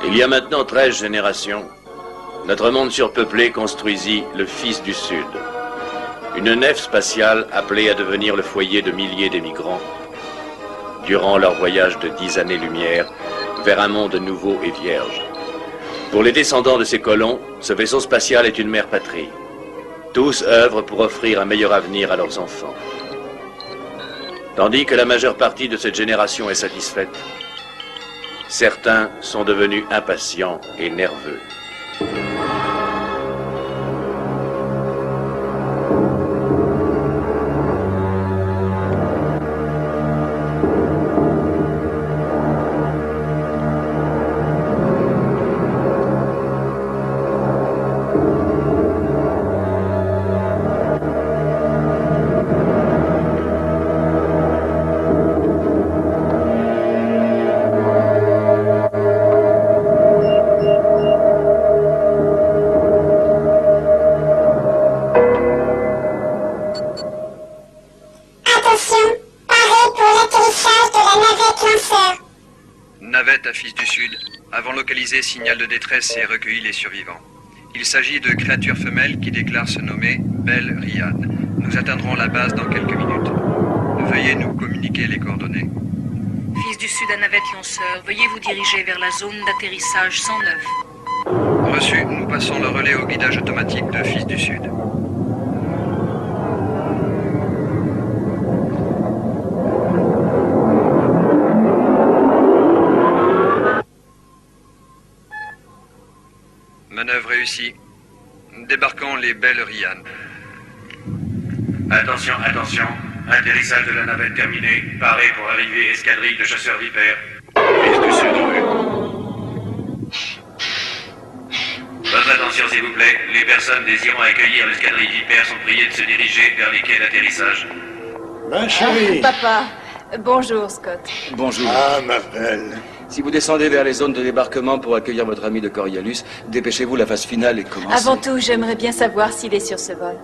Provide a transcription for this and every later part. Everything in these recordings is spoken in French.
Il y a maintenant 13 générations, notre monde surpeuplé construisit le Fils du Sud. Une nef spatiale appelée à devenir le foyer de milliers d'émigrants durant leur voyage de 10 années-lumière vers un monde nouveau et vierge. Pour les descendants de ces colons, ce vaisseau spatial est une mère patrie. Tous œuvrent pour offrir un meilleur avenir à leurs enfants. Tandis que la majeure partie de cette génération est satisfaite, certains sont devenus impatients et nerveux. Navette à Fils du Sud, avons localisé signal de détresse et recueilli les survivants. Il s'agit de créatures femelles qui déclarent se nommer Belle Ryan. Nous atteindrons la base dans quelques minutes. Veuillez nous communiquer les coordonnées. Fils du Sud à Navette Lanceur, veuillez vous diriger vers la zone d'atterrissage 109. Reçu, nous passons le relais au guidage automatique de Fils du Sud. Manœuvre réussie. Débarquons les Belles Ryan. Attention, attention. Atterrissage de la navette terminé. Paré pour arriver escadrille de chasseurs vipères. Fils du Sud en vue. Votre attention s'il vous plaît. Les personnes désirant accueillir l'escadrille vipère sont priées de se diriger vers les quais d'atterrissage. Ma chérie. Papa, bonjour Scott. Bonjour. Ah, ma belle. Si vous descendez vers les zones de débarquement pour accueillir votre ami de Coriolis, dépêchez-vous, la phase finale est commencée. Avant tout, j'aimerais bien savoir s'il est sur ce vol.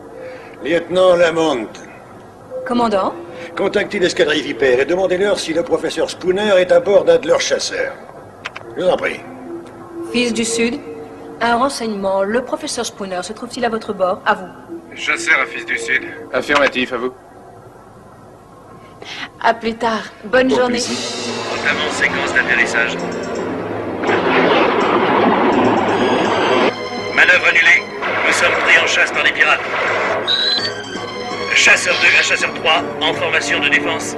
Lieutenant Lamont, Commandant? contactez l'escadrille Vipère et demandez-leur si le professeur Spooner est à bord d'un de leurs chasseurs. Je vous en prie. Fils du Sud, un renseignement. Le professeur Spooner se trouve-t-il à votre bord? À vous. Chasseur à Fils du Sud. Affirmatif, à vous. À plus tard. Bonne journée. Entamons séquence d'atterrissage. Manœuvre annulée. Nous sommes pris en chasse par des pirates. Chasseur 2 à chasseur 3, en formation de défense.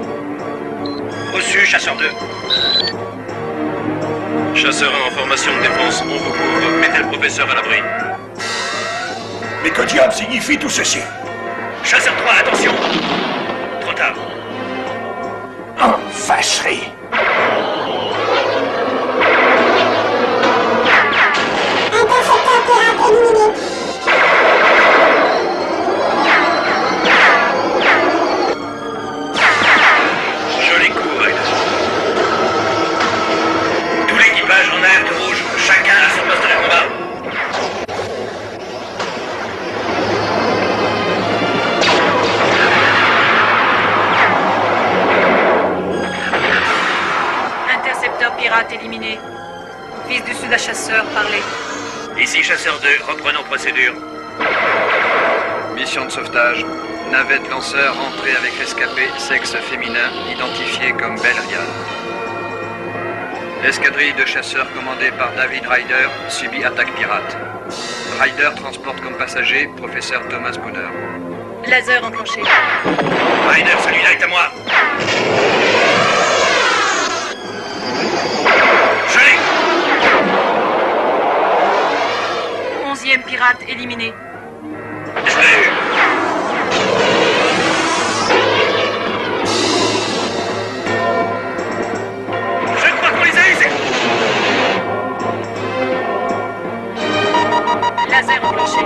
Reçu, chasseur 2. Chasseur 1 en formation de défense, on vous couvre. Mettez le professeur à l'abri. Mais que diable signifie tout ceci? Chasseur 3, attention. Trop tard. Oh, vacherie. Intercepteur pirate éliminé. Joli coup, Ryder. Tout l'équipage en alerte rouge. Chacun à son poste de combat. pirate éliminé. Fils du Sud à chasseur, parlez. Ici Chasseur 2, reprenons procédure. Mission de sauvetage. Navette lanceur entrée avec rescapé, sexe féminin, identifié comme Belle Riad. L'escadrille de chasseurs commandée par David Ryder subit attaque pirate. Ryder transporte comme passager professeur Thomas Spooner. Laser enclenché. Ryder, celui-là est à moi. Je l'ai. 11e pirate éliminé. Je l'ai eu. Je crois qu'on les a usés. Laser enclenché.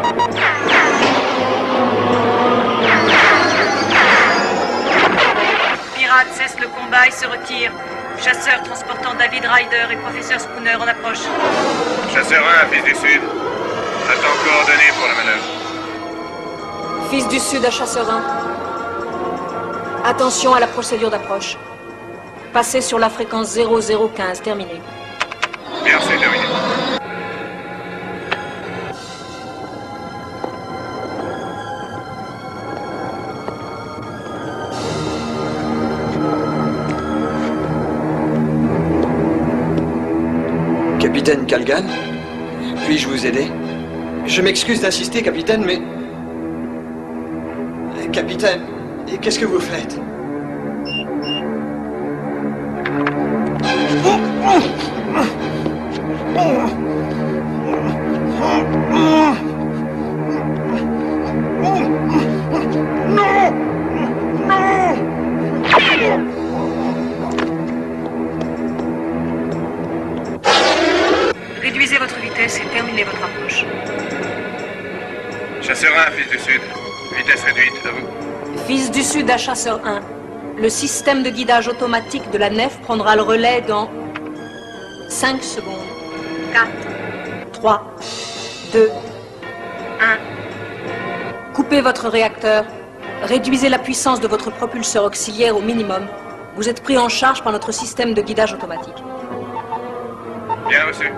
Pirate cesse le combat et se retire. Chasseur transportant David Ryder et professeur Spooner en approche. Chasseur 1, fils du Sud. Attends coordonnées pour la manœuvre. Fils du Sud à chasseur 1. Attention à la procédure d'approche. Passez sur la fréquence 0015, terminé. Bien, c'est terminé. Capitaine Calgan, puis-je vous aider? Je m'excuse d'insister, capitaine, mais... Capitaine, qu'est-ce que vous faites? Réduisez votre vitesse et terminez votre approche. Chasseur 1, fils du Sud. Vitesse réduite, à vous. Fils du Sud à chasseur 1. Le système de guidage automatique de la nef prendra le relais dans 5 secondes. 4, 3, 2, 1. coupez votre réacteur. Réduisez la puissance de votre propulseur auxiliaire au minimum. Vous êtes pris en charge par notre système de guidage automatique. Bien reçu.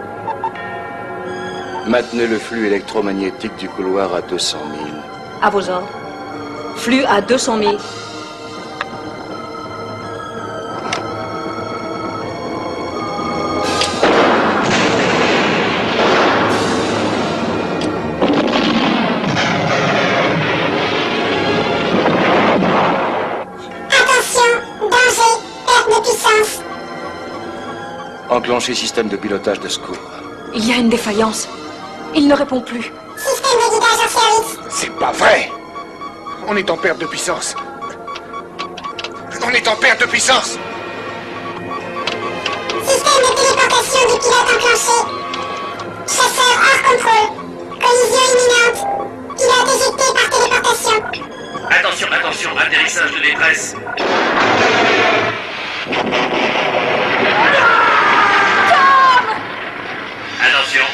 Maintenez le flux électromagnétique du couloir à 200 000. À vos ordres. Flux à 200 000. Enclenchez système de pilotage de secours. Il y a une défaillance. Il ne répond plus. Système de guidage en service. C'est pas vrai. On est en perte de puissance. On est en perte de puissance. Système de téléportation du pilote enclenché. Chasseur hors contrôle. Collision imminente. Pilote éjecté par téléportation. Attention, attention, atterrissage de détresse. Attention,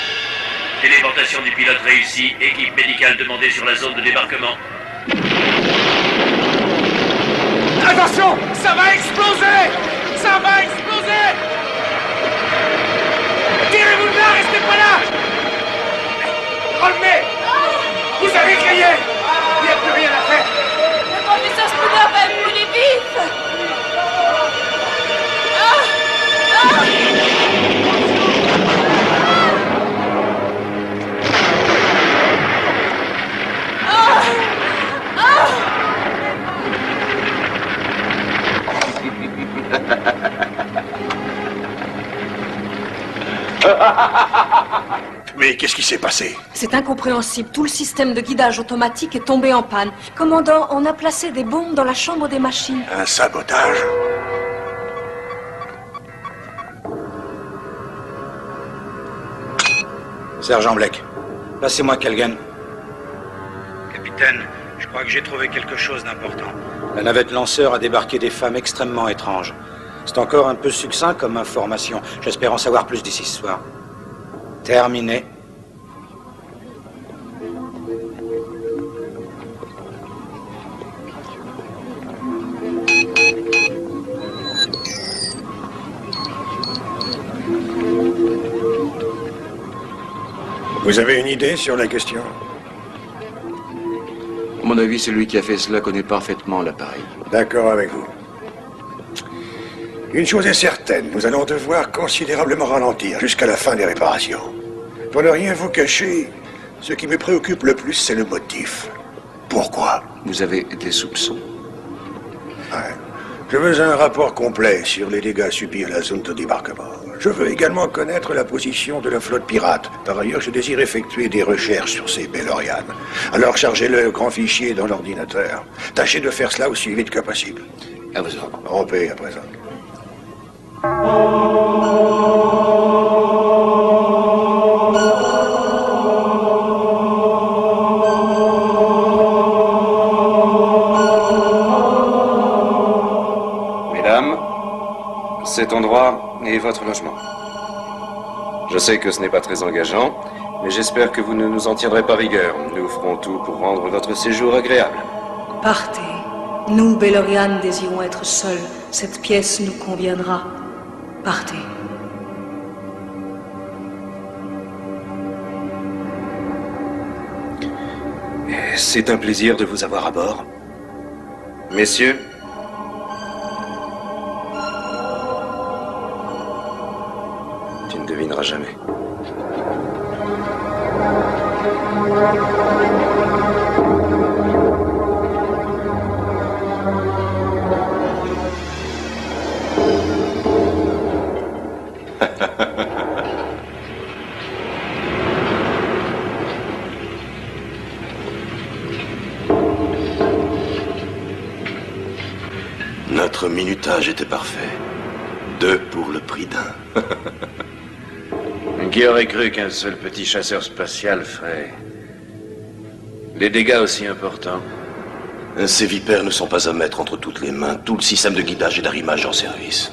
téléportation du pilote réussie, équipe médicale demandée sur la zone de débarquement. Attention, ça va exploser. Ça va exploser. Tirez-vous de là, restez pas là. Relevez. Vous avez grillé. Il n'y a plus rien à faire. Le professeur Spooner va être brûlé vif. Mais qu'est-ce qui s'est passé? C'est incompréhensible. Tout le système de guidage automatique est tombé en panne. Commandant, on a placé des bombes dans la chambre des machines. Un sabotage. Sergent Black, passez-moi Calgan. Capitaine, je crois que j'ai trouvé quelque chose d'important. La navette lanceur a débarqué des femmes extrêmement étranges. C'est encore un peu succinct comme information. J'espère en savoir plus d'ici ce soir. Terminé. Vous avez une idée sur la question? À mon avis, celui qui a fait cela connaît parfaitement l'appareil. D'accord avec vous. Une chose est certaine, nous allons devoir considérablement ralentir jusqu'à la fin des réparations. Pour ne rien vous cacher, ce qui me préoccupe le plus, c'est le motif. Pourquoi? Vous avez des soupçons? Ouais. Je veux un rapport complet sur les dégâts subis à la zone de débarquement. Je veux également connaître la position de la flotte pirate. Par ailleurs, je désire effectuer des recherches sur ces Bellorian. Alors chargez-le grand fichier dans l'ordinateur. Tâchez de faire cela aussi vite que possible. À vos ordres. En paix à présent. Mesdames, cet endroit est votre logement. Je sais que ce n'est pas très engageant, mais j'espère que vous ne nous en tiendrez pas rigueur. Nous ferons tout pour rendre votre séjour agréable. Partez. Nous, Bellorian, désirons être seuls. Cette pièce nous conviendra. Partez. C'est un plaisir de vous avoir à bord. Messieurs, tu ne devineras jamais. Notre minutage était parfait. 2 pour le prix d'un. Qui aurait cru qu'un seul petit chasseur spatial ferait des dégâts aussi importants? Ces vipères ne sont pas à mettre entre toutes les mains. Tout le système de guidage et d'arrimage en service.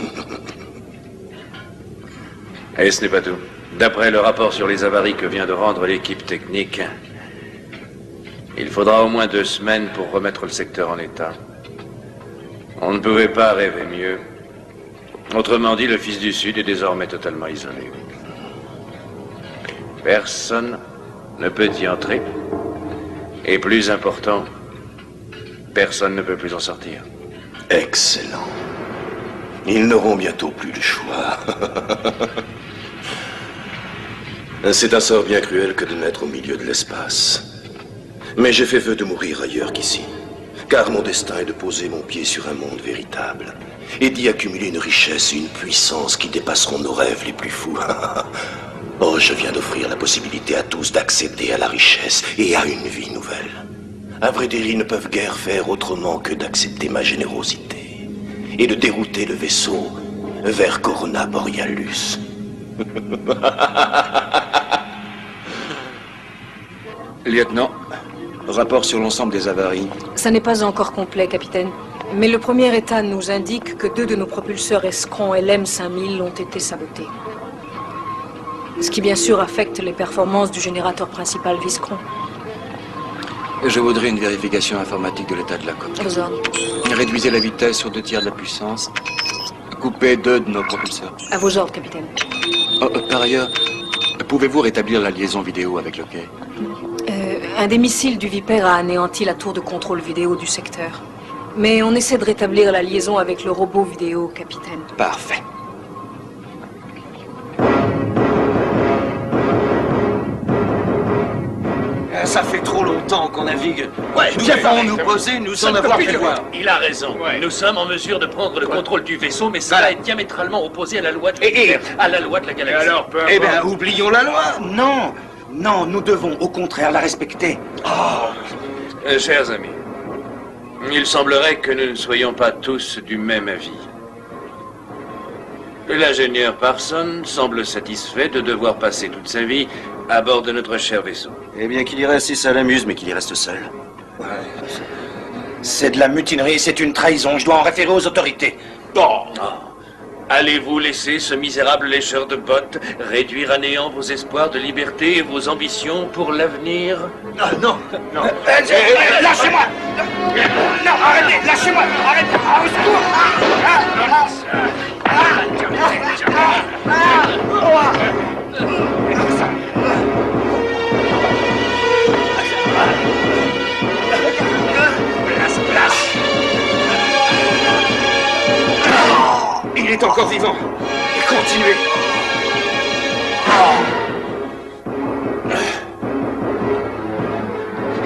Et ce n'est pas tout. D'après le rapport sur les avaries que vient de rendre l'équipe technique, il faudra au moins 2 semaines pour remettre le secteur en état. On ne pouvait pas rêver mieux. Autrement dit, le Fils du Sud est désormais totalement isolé. Personne ne peut y entrer. Et plus important, personne ne peut plus en sortir. Excellent. Ils n'auront bientôt plus le choix. C'est un sort bien cruel que de naître au milieu de l'espace. Mais j'ai fait vœu de mourir ailleurs qu'ici. Car mon destin est de poser mon pied sur un monde véritable. Et d'y accumuler une richesse et une puissance qui dépasseront nos rêves les plus fous. Oh, je viens d'offrir la possibilité à tous d'accéder à la richesse et à une vie nouvelle. À vrai dire, ils ne peuvent guère faire autrement que d'accepter ma générosité et de dérouter le vaisseau vers Corona Borealus. Lieutenant, rapport sur l'ensemble des avaries. Ça n'est pas encore complet, capitaine. Mais le premier état nous indique que 2 de nos propulseurs Escron LM5000 ont été sabotés. Ce qui bien sûr affecte les performances du générateur principal Viscron. Je voudrais une vérification informatique de l'état de la coque. À vos ordres. Réduisez la vitesse sur 2 tiers de la puissance. Coupez 2 de nos propulseurs. À vos ordres, capitaine. Par ailleurs, pouvez-vous rétablir la liaison vidéo avec le quai? Un des missiles du Viper a anéanti la tour de contrôle vidéo du secteur. Mais on essaie de rétablir la liaison avec le robot vidéo, capitaine. Parfait. Ça fait trop longtemps qu'on navigue. Ouais, nous devons nous poser, nous en avoir fait voir. Il a raison. Nous sommes en mesure de prendre le contrôle du vaisseau, mais cela est diamétralement opposé à la loi de à la loi de la galaxie. Alors, eh bien, oublions la loi. Non, non, nous devons au contraire la respecter. Chers amis, il semblerait que nous ne soyons pas tous du même avis. L'ingénieur Parson semble satisfait de devoir passer toute sa vie à bord de notre cher vaisseau. Eh bien qu'il y reste si ça l'amuse, mais qu'il y reste seul. Ouais. C'est de la mutinerie, c'est une trahison. Je dois en référer aux autorités. Allez-vous laisser ce misérable lécheur de bottes réduire à néant vos espoirs de liberté et vos ambitions pour l'avenir? Ah non, non. Lâchez-moi! Non, arrêtez! Lâchez-moi! Arrêtez! Au secours! Il est encore vivant. Et continuez.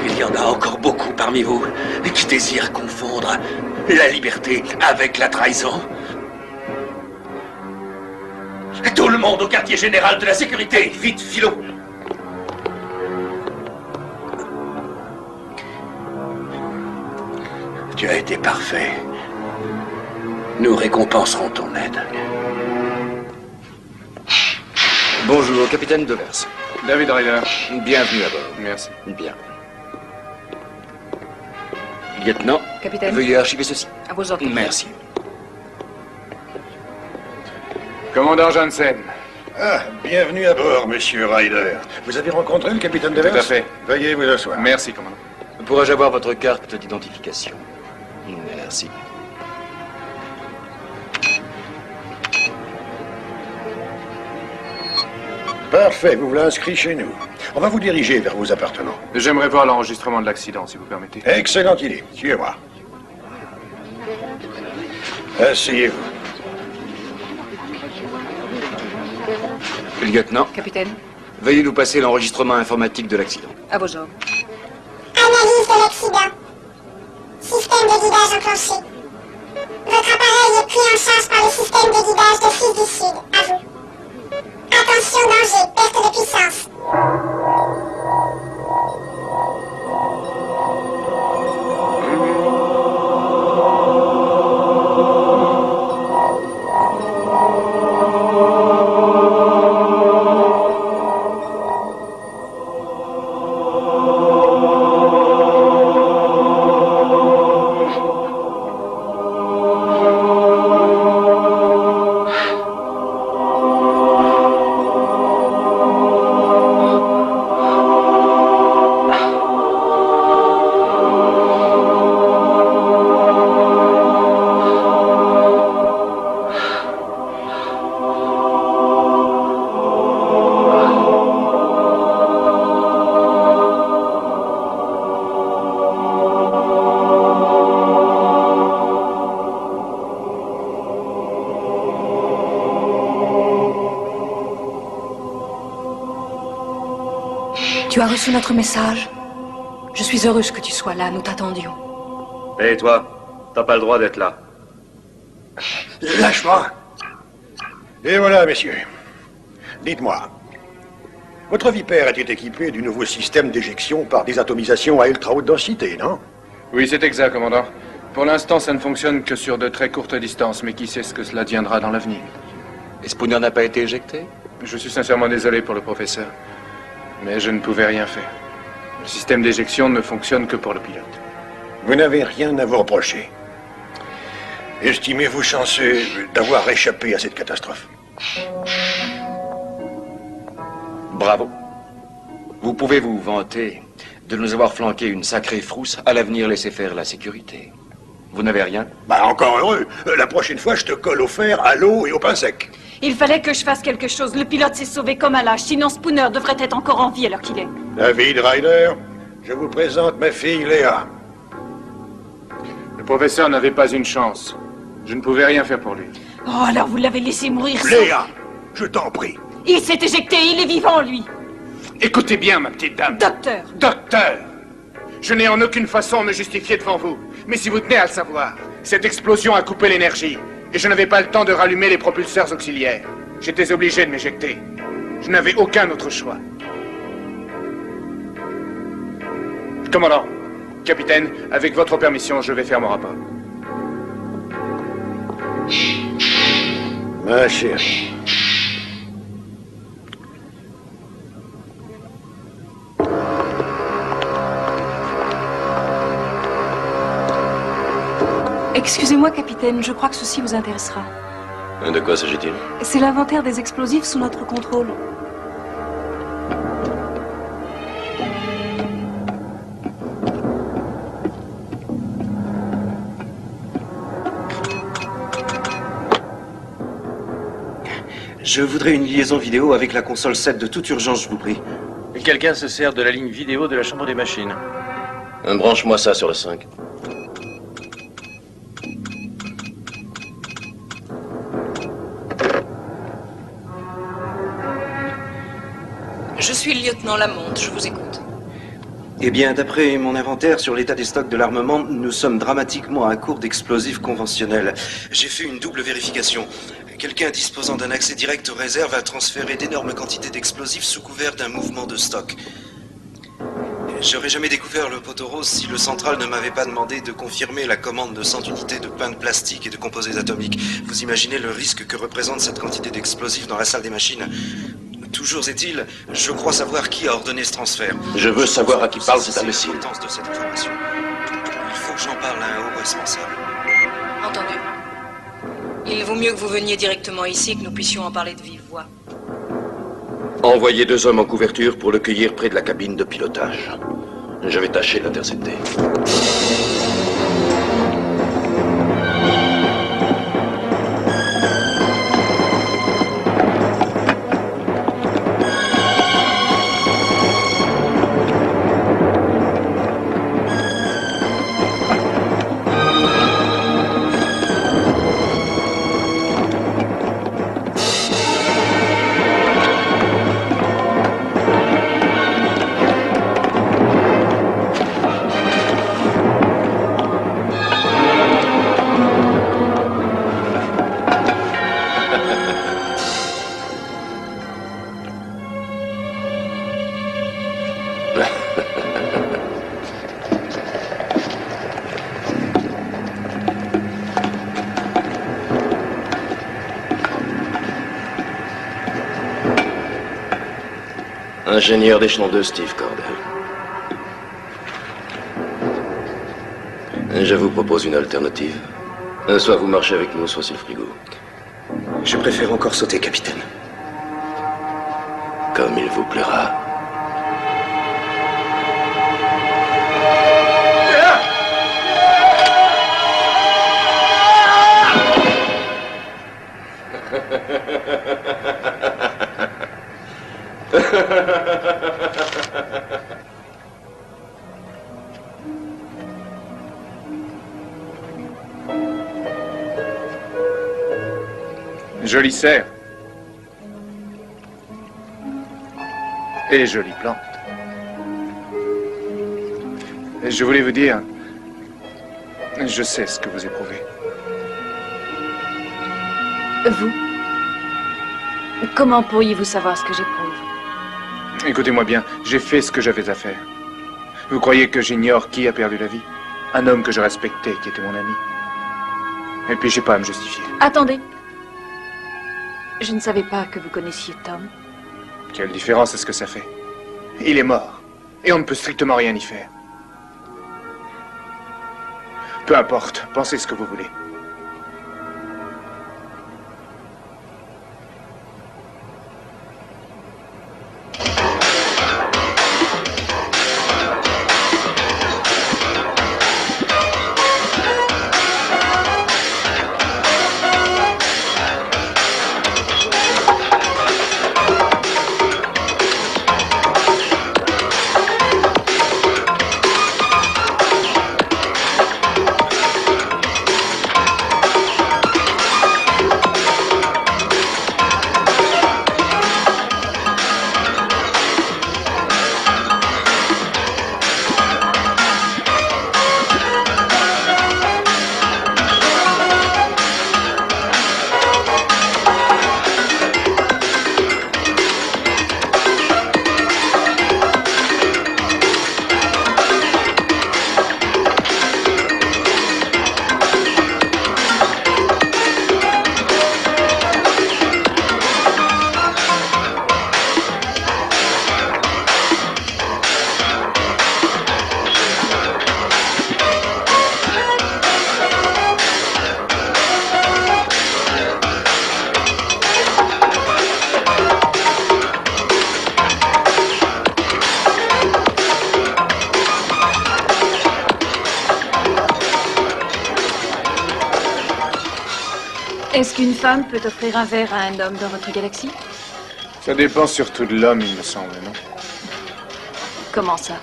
Il y en a encore beaucoup parmi vous qui désirent confondre la liberté avec la trahison. Tout le monde au quartier général de la sécurité. Vite, Philo. Tu as été parfait. Nous récompenserons ton aide. Bonjour, capitaine Devers. David Ryder. Bienvenue à bord. Merci. Bien. Lieutenant, Capitaine. veuillez archiver ceci. À vos ordres. Merci. Commandant Janssen. Ah, bienvenue à bord, monsieur Ryder. Vous avez rencontré le capitaine Devers? Tout à fait. Veuillez vous asseoir. Merci, commandant. Pourrais-je avoir votre carte d'identification? Merci. Parfait, vous voilà inscrit chez nous. On va vous diriger vers vos appartements. J'aimerais voir l'enregistrement de l'accident, si vous permettez. Excellente idée. Suivez-moi. Asseyez-vous. Lieutenant, Capitaine, veuillez nous passer l'enregistrement informatique de l'accident. à vos ordres. Analyse de l'accident. Système de guidage enclenché. Votre appareil est pris en charge par le système de guidage de Fils du Sud. À vous. Attention, danger, perte de puissance. Tu as reçu notre message. Je suis heureuse que tu sois là, nous t'attendions. Et toi, t'as pas le droit d'être là. Lâche-moi. Et voilà, messieurs. Dites-moi. Votre Vipère était équipé du nouveau système d'éjection par désatomisation à ultra haute densité, non? Oui, c'est exact, commandant. Pour l'instant, ça ne fonctionne que sur de très courtes distances, mais qui sait ce que cela deviendra dans l'avenir. Et Spooner n'a pas été éjecté? Je suis sincèrement désolé pour le professeur, mais je ne pouvais rien faire. Le système d'éjection ne fonctionne que pour le pilote. Vous n'avez rien à vous reprocher. Estimez-vous chanceux d'avoir échappé à cette catastrophe? Bravo. Vous pouvez vous vanter de nous avoir flanqué une sacrée frousse. À l'avenir, laissez faire la sécurité. Vous n'avez rien? Bah, encore heureux. La prochaine fois, je te colle au fer, à l'eau et au pain sec. Il fallait que je fasse quelque chose. Le pilote s'est sauvé comme un lâche. Sinon, Spooner devrait être encore en vie à l'heure qu'il est. David Ryder, je vous présente ma fille Léa. Le professeur n'avait pas une chance. Je ne pouvais rien faire pour lui. Oh, alors vous l'avez laissé mourir sans... Léa, je t'en prie. Il s'est éjecté, il est vivant, lui. Écoutez bien, ma petite dame. Docteur. Docteur! Je n'ai en aucune façon me justifier devant vous. Mais si vous tenez à le savoir, cette explosion a coupé l'énergie. Et je n'avais pas le temps de rallumer les propulseurs auxiliaires. J'étais obligé de m'éjecter. Je n'avais aucun autre choix. Commandant, capitaine, avec votre permission, je vais faire mon rapport. Ma chérie. Excusez-moi, capitaine, je crois que ceci vous intéressera. De quoi s'agit-il? C'est l'inventaire des explosifs sous notre contrôle. Je voudrais une liaison vidéo avec la console 7 de toute urgence, je vous prie. Quelqu'un se sert de la ligne vidéo de la chambre des machines. Branche-moi ça sur le 5. Je suis le lieutenant Lamont, je vous écoute. Eh bien, d'après mon inventaire sur l'état des stocks de l'armement, nous sommes dramatiquement à court d'explosifs conventionnels. J'ai fait une double vérification. Quelqu'un disposant d'un accès direct aux réserves a transféré d'énormes quantités d'explosifs sous couvert d'un mouvement de stock. J'aurais jamais découvert le poteau rose si le central ne m'avait pas demandé de confirmer la commande de 100 unités de pain de plastique et de composés atomiques. Vous imaginez le risque que représente cette quantité d'explosifs dans la salle des machines? Toujours est-il, je crois savoir qui a ordonné ce transfert. Je veux savoir à qui parle cet imbécile. L'importance de cette information. Il faut que j'en parle à un haut responsable. Entendu. Il vaut mieux que vous veniez directement ici, que nous puissions en parler de vive voix. Envoyez 2 hommes en couverture pour le cueillir près de la cabine de pilotage. Je vais tâcher d'intercepter. Ingénieur d'échelon 2, Steve Cordell. Je vous propose une alternative. Soit vous marchez avec nous, soit sur le frigo. Je préfère encore sauter, capitaine. Comme il vous plaira. Jolie serre. Et jolie plante. Je voulais vous dire, je sais ce que vous éprouvez. Vous? Comment pourriez-vous savoir ce que j'éprouve? Écoutez-moi bien, j'ai fait ce que j'avais à faire. Vous croyez que j'ignore qui a perdu la vie? Un homme que je respectais, qui était mon ami. Et puis j'ai pas à me justifier. Attendez. Je ne savais pas que vous connaissiez Tom. Quelle différence est-ce que ça fait? Il est mort. Et on ne peut strictement rien y faire. Peu importe, pensez ce que vous voulez. Est-ce qu'une femme peut offrir un verre à un homme dans votre galaxie? Ça dépend surtout de l'homme, il me semble, non? Comment ça?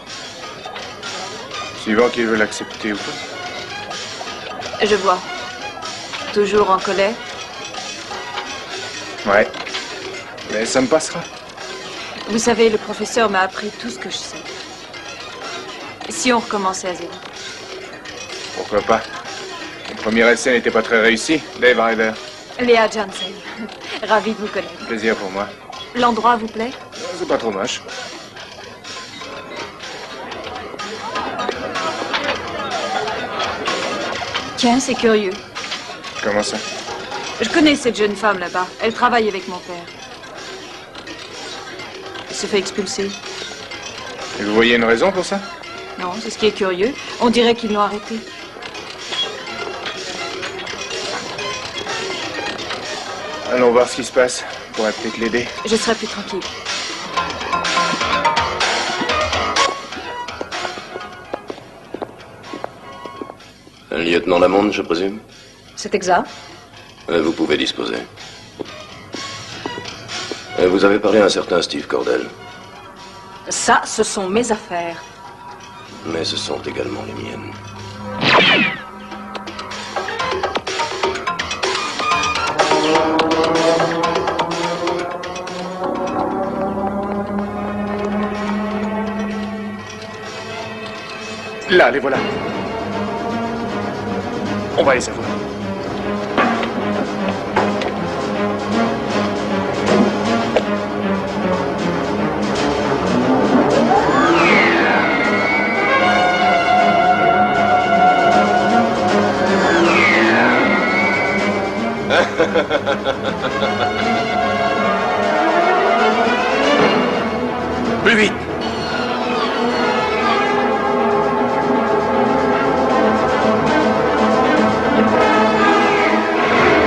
Suivant qu'il veut l'accepter ou pas. Je vois. Toujours en colère? Ouais. Mais ça me passera. Vous savez, le professeur m'a appris tout ce que je sais. Si on recommençait à zéro? Pourquoi pas? Mon premier essai n'était pas très réussi, Dave Ryder. Léa Jansen. Ravi de vous connaître. Plaisir pour moi. L'endroit vous plaît? C'est pas trop moche. Tiens, c'est curieux. Comment ça? Je connais cette jeune femme là-bas. Elle travaille avec mon père. Elle se fait expulser. Et vous voyez une raison pour ça? Non, c'est ce qui est curieux. On dirait qu'ils l'ont arrêtée. Allons voir ce qui se passe. On pourrait peut-être l'aider. Je serai plus tranquille. Un lieutenant Lamond, je présume? C'est exact. Vous pouvez disposer. Vous avez parlé à un certain Steve Cordell. Ça, ce sont mes affaires. Mais ce sont également les miennes. Là, les voilà. On va les avoir. Plus vite!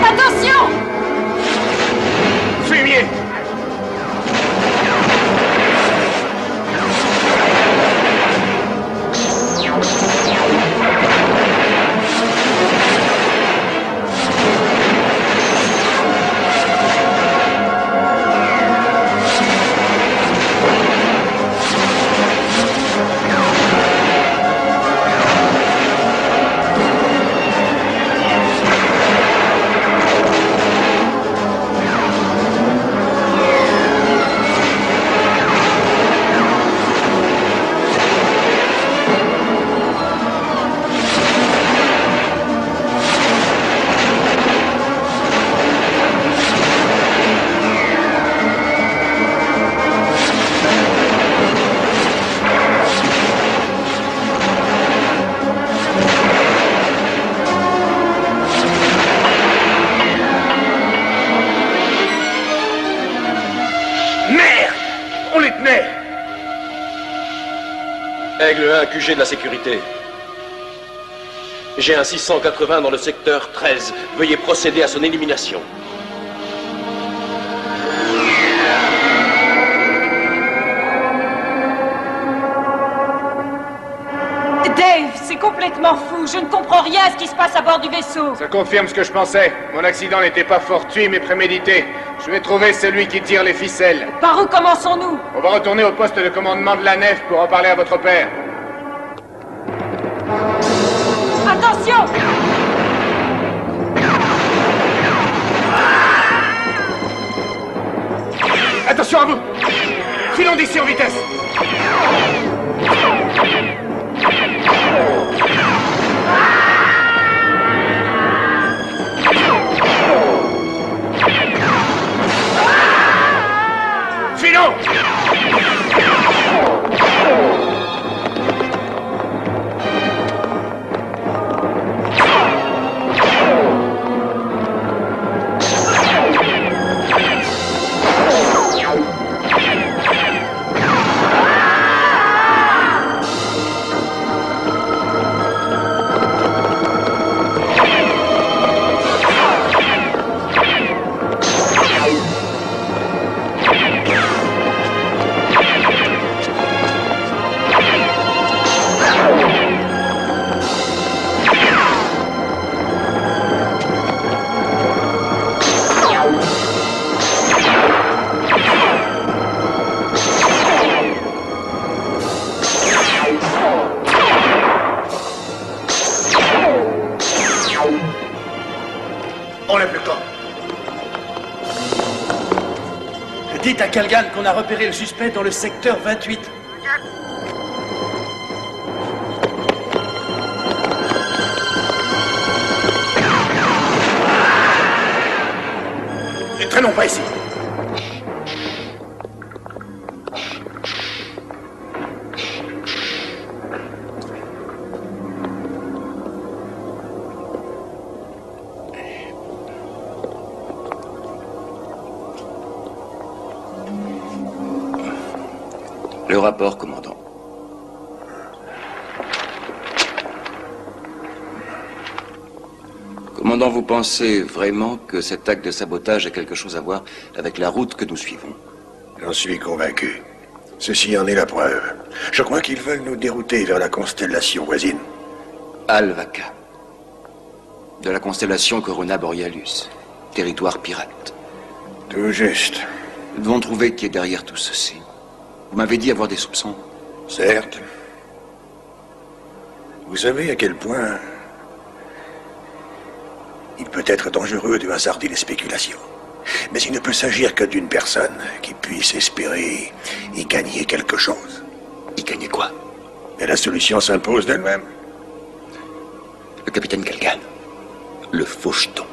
Attention! Fumier! Aigle 1, QG de la sécurité. J'ai un 680 dans le secteur 13. Veuillez procéder à son élimination. Dave, c'est complètement fou. Je ne comprends rien à ce qui se passe à bord du vaisseau. Ça confirme ce que je pensais. Mon accident n'était pas fortuit, mais prémédité. Je vais trouver celui qui tire les ficelles. Par où commençons-nous? On va retourner au poste de commandement de la nef pour en parler à votre père. Attention! Attention à vous! Filons d'ici en vitesse! Filons! Dites à Calgan qu'on a repéré le suspect dans le secteur 28. Ne traînons pas ici. Le rapport, commandant. Commandant, vous pensez vraiment que cet acte de sabotage a quelque chose à voir avec la route que nous suivons? J'en suis convaincu. Ceci en est la preuve. Je crois qu'ils veulent nous dérouter vers la constellation voisine. Al-Vaca. De la constellation Corona Borealis. Territoire pirate. Tout juste. Nous devons trouver qui est derrière tout ceci. Vous m'avez dit avoir des soupçons. Certes. Vous savez à quel point il peut être dangereux de hasarder les spéculations. Mais il ne peut s'agir que d'une personne qui puisse espérer y gagner quelque chose. Y gagner quoi? Et la solution s'impose d'elle-même. Le capitaine Calgan. Le faucheton.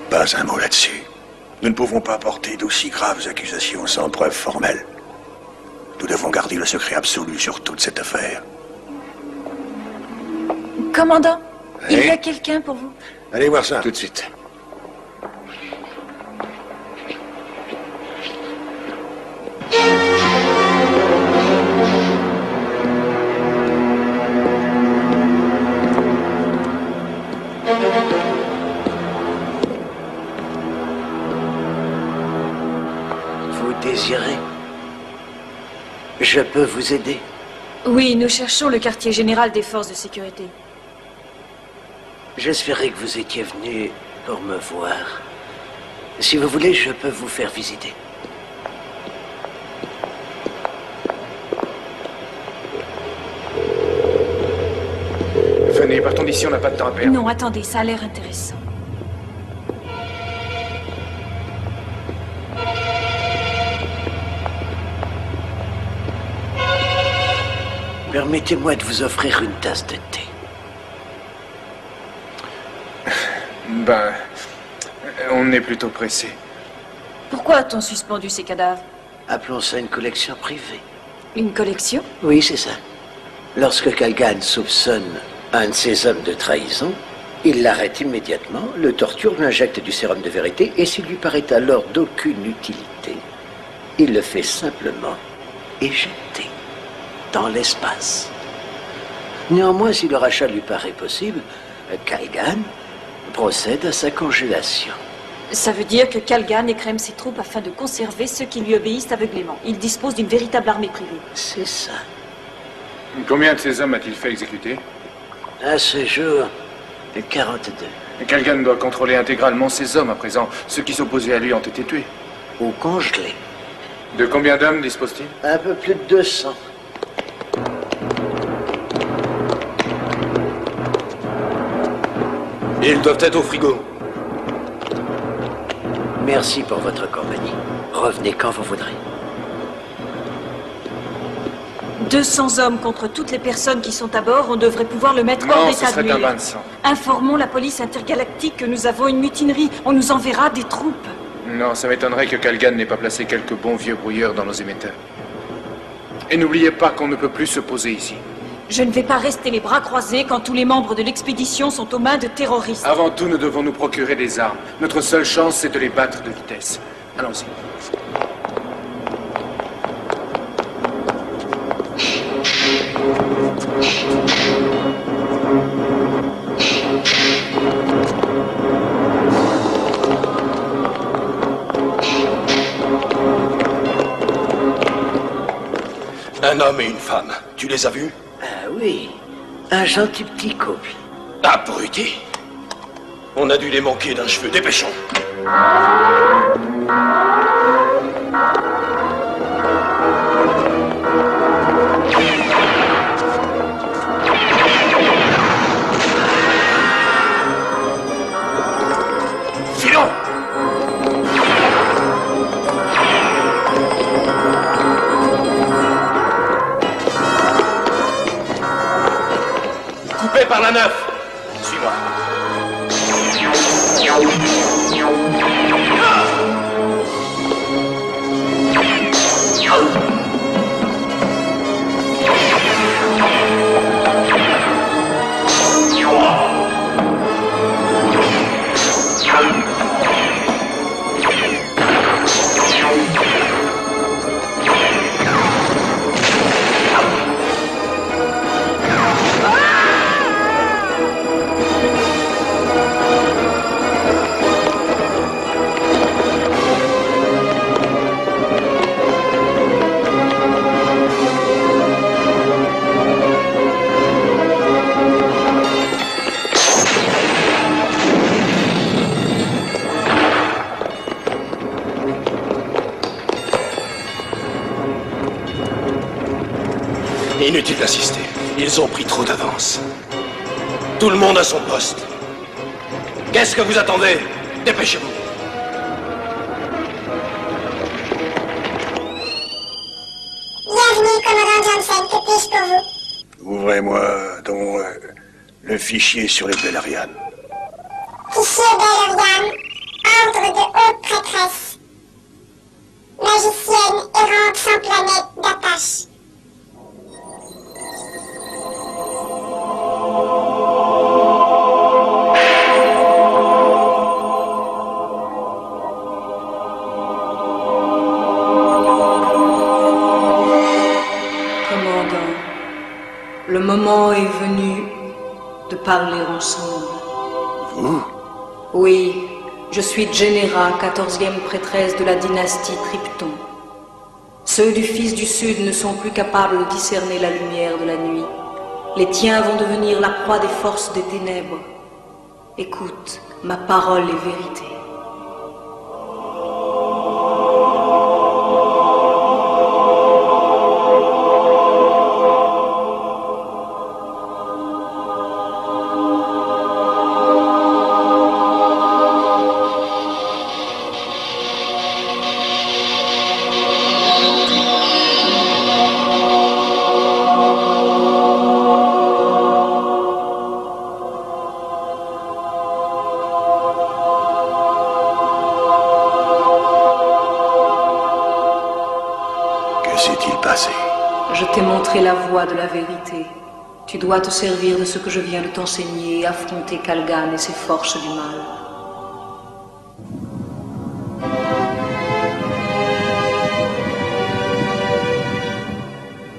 Pas un mot là-dessus. Nous ne pouvons pas porter d'aussi graves accusations sans preuve formelle. Nous devons garder le secret absolu sur toute cette affaire. Commandant, Oui? il y a quelqu'un pour vous. Allez voir ça. Tout de suite. Vous désirez? Je peux vous aider? Oui, nous cherchons le quartier général des forces de sécurité. J'espérais que vous étiez venu pour me voir. Si vous voulez, je peux vous faire visiter. Venez, partons d'ici, on n'a pas de temps à perdre. Non, attendez, ça a l'air intéressant. Permettez-moi de vous offrir une tasse de thé. Ben, on est plutôt pressé. Pourquoi a-t-on suspendu ces cadavres? Appelons ça une collection privée. Une collection? Oui, c'est ça. Lorsque Calgan soupçonne un de ses hommes de trahison, il l'arrête immédiatement, le torture, lui injecte du sérum de vérité, et s'il lui paraît alors d'aucune utilité, il le fait simplement éjecter dans l'espace. Néanmoins, si le rachat lui paraît possible, Calgan procède à sa congélation. Ça veut dire que Calgan écrème ses troupes afin de conserver ceux qui lui obéissent aveuglément. Il dispose d'une véritable armée privée. C'est ça. Combien de ces hommes a-t-il fait exécuter? À ce jour, 42. Et Calgan doit contrôler intégralement ces hommes à présent. Ceux qui s'opposaient à lui ont été tués. Ou congelés. De combien d'hommes dispose-t-il? Un peu plus de 200. Ils doivent être au frigo. Merci pour votre compagnie. Revenez quand vous voudrez. 200 hommes contre toutes les personnes qui sont à bord, on devrait pouvoir le mettre hors Non, ce d'état de serait un nuire. bain de sang. Informons la police intergalactique que nous avons une mutinerie. On nous enverra des troupes. Non, ça m'étonnerait que Calgan n'ait pas placé quelques bons vieux brouilleurs dans nos émetteurs. Et n'oubliez pas qu'on ne peut plus se poser ici. Je ne vais pas rester les bras croisés quand tous les membres de l'expédition sont aux mains de terroristes. Avant tout, nous devons nous procurer des armes. Notre seule chance, c'est de les battre de vitesse. Allons-y. Un homme et une femme. Tu les as vus? Ah oui, un gentil petit couple. Abrutis. On a dû les manquer d'un cheveu. Dépêchons. Filons! Suis-moi. Inutile d'insister. Ils ont pris trop d'avance. Tout le monde à son poste. Qu'est-ce que vous attendez? Dépêchez-vous. Bienvenue, commandant Johnson. Que puis-je pour vous? Ouvrez-moi donc le fichier sur les Bellarian. Fichier Bellarian. Ordre de haute prêtresse. Magicienne errante sans planète d'attache. Le moment est venu de parler ensemble. Vous? Oui, je suis Djennera, 14e prêtresse de la dynastie Tripton. Ceux du Fils du Sud ne sont plus capables de discerner la lumière de la nuit. Les tiens vont devenir la proie des forces des ténèbres. Écoute, ma parole est vérité. Je t'ai montré la voie de la vérité. Tu dois te servir de ce que je viens de t'enseigner et affronter Kalgan et ses forces du mal.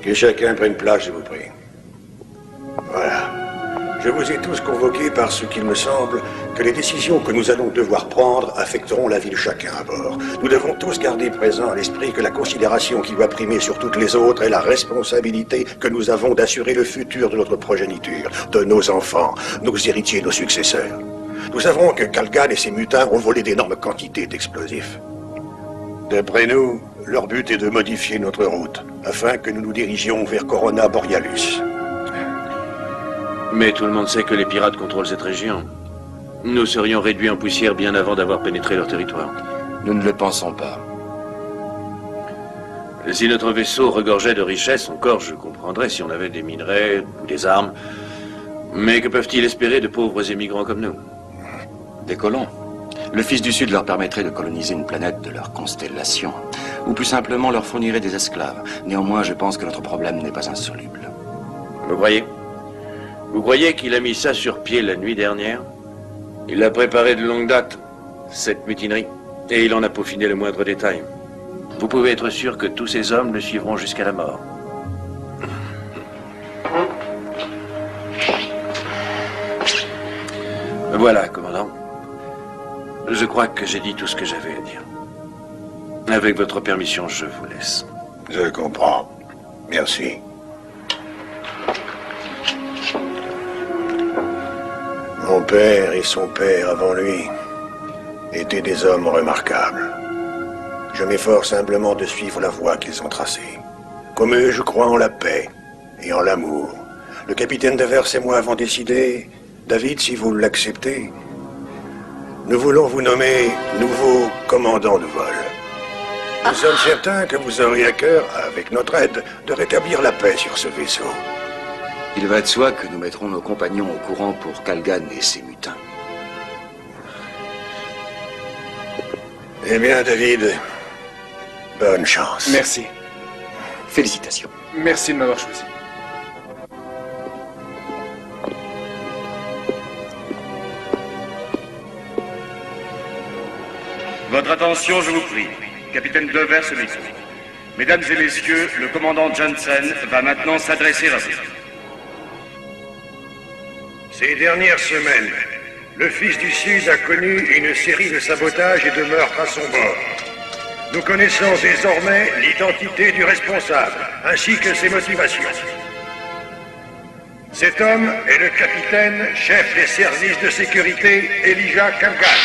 Que chacun prenne place, je vous prie. Voilà. Je vous ai tous convoqués parce qu'il me semble que les décisions que nous allons devoir prendre affecteront la vie de chacun à bord. Nous devons tous garder présent à l'esprit que la considération qui doit primer sur toutes les autres est la responsabilité que nous avons d'assurer le futur de notre progéniture, de nos enfants, nos héritiers, nos successeurs. Nous savons que Kalgan et ses mutins ont volé d'énormes quantités d'explosifs. D'après nous, leur but est de modifier notre route, afin que nous nous dirigions vers Corona Borealis. Mais tout le monde sait que les pirates contrôlent cette région. Nous serions réduits en poussière bien avant d'avoir pénétré leur territoire. Nous ne le pensons pas. Si notre vaisseau regorgeait de richesses, encore je comprendrais si on avait des minerais ou des armes. Mais que peuvent-ils espérer de pauvres émigrants comme nous? Des colons. Le Fils du Sud leur permettrait de coloniser une planète de leur constellation. Ou plus simplement leur fournirait des esclaves. Néanmoins, je pense que notre problème n'est pas insoluble. Vous croyez? Vous croyez qu'il a mis ça sur pied la nuit dernière? Il l'a préparé de longue date, cette mutinerie, et il en a peaufiné le moindre détail. Vous pouvez être sûr que tous ces hommes le suivront jusqu'à la mort. Voilà, commandant. Je crois que j'ai dit tout ce que j'avais à dire. Avec votre permission, je vous laisse. Je comprends. Merci. Mon père et son père avant lui étaient des hommes remarquables. Je m'efforce humblement de suivre la voie qu'ils ont tracée. Comme eux, je crois en la paix et en l'amour. Le capitaine Devers et moi avons décidé, David, si vous l'acceptez, nous voulons vous nommer nouveau commandant de vol. Nous sommes certains que vous aurez à cœur, avec notre aide, de rétablir la paix sur ce vaisseau. Il va de soi que nous mettrons nos compagnons au courant pour Kalgan et ses mutins. Eh bien, David, bonne chance. Merci. Félicitations. Merci de m'avoir choisi. Votre attention, je vous prie. Capitaine Dover se micro. Mesdames et messieurs, le commandant Johnson va maintenant s'adresser à vous. Ces dernières semaines, le Fils du Sud a connu une série de sabotages et de meurtres à son bord. Nous connaissons désormais l'identité du responsable, ainsi que ses motivations. Cet homme est le capitaine, chef des services de sécurité, Elijah Kalgan.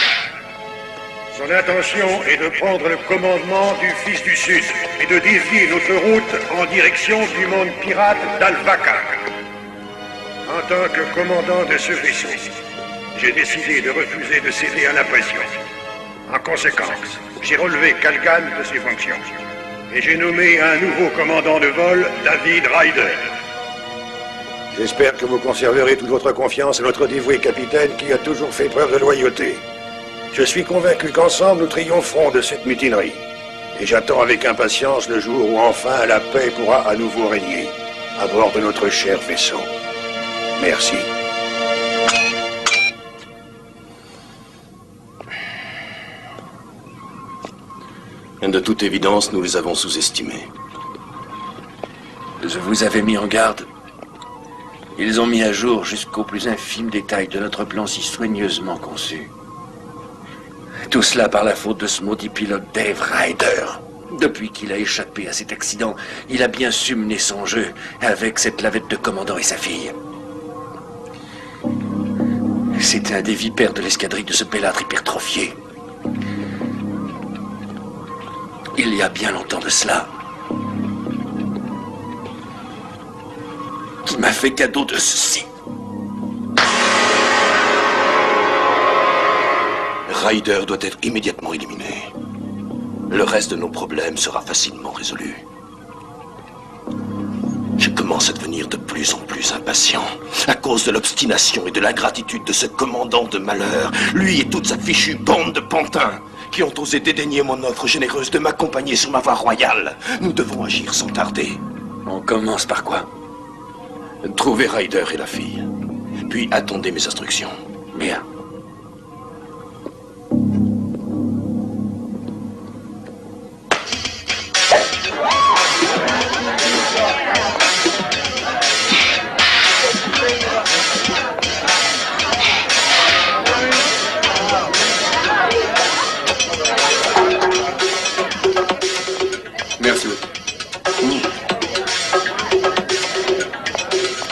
Son intention est de prendre le commandement du Fils du Sud et de dévier notre route en direction du monde pirate d'Al-Vaca. En tant que commandant de ce vaisseau, j'ai décidé de refuser de céder à la pression. En conséquence, j'ai relevé Kalgan de ses fonctions et j'ai nommé un nouveau commandant de vol, David Ryder. J'espère que vous conserverez toute votre confiance à notre dévoué capitaine qui a toujours fait preuve de loyauté. Je suis convaincu qu'ensemble nous triompherons de cette mutinerie. Et j'attends avec impatience le jour où enfin la paix pourra à nouveau régner à bord de notre cher vaisseau. Merci. De toute évidence, nous les avons sous-estimés. Je vous avais mis en garde. Ils ont mis à jour jusqu'au plus infime détail de notre plan si soigneusement conçu. Tout cela par la faute de ce maudit pilote Dave Ryder. Depuis qu'il a échappé à cet accident, il a bien su mener son jeu avec cette lavette de commandant et sa fille. C'était un des vipères de l'escadrille de ce bellâtre hypertrophié. Il y a bien longtemps de cela, qui m'a fait cadeau de ceci. Ryder doit être immédiatement éliminé. Le reste de nos problèmes sera facilement résolu. Je commence à devenir de plus en plus impatient à cause de l'obstination et de l'ingratitude de ce commandant de malheur, lui et toute sa fichue bande de pantins qui ont osé dédaigner mon offre généreuse de m'accompagner sur ma voie royale. Nous devons agir sans tarder. On commence par quoi? Trouver Ryder et la fille, puis attendez mes instructions. Bien. Merci.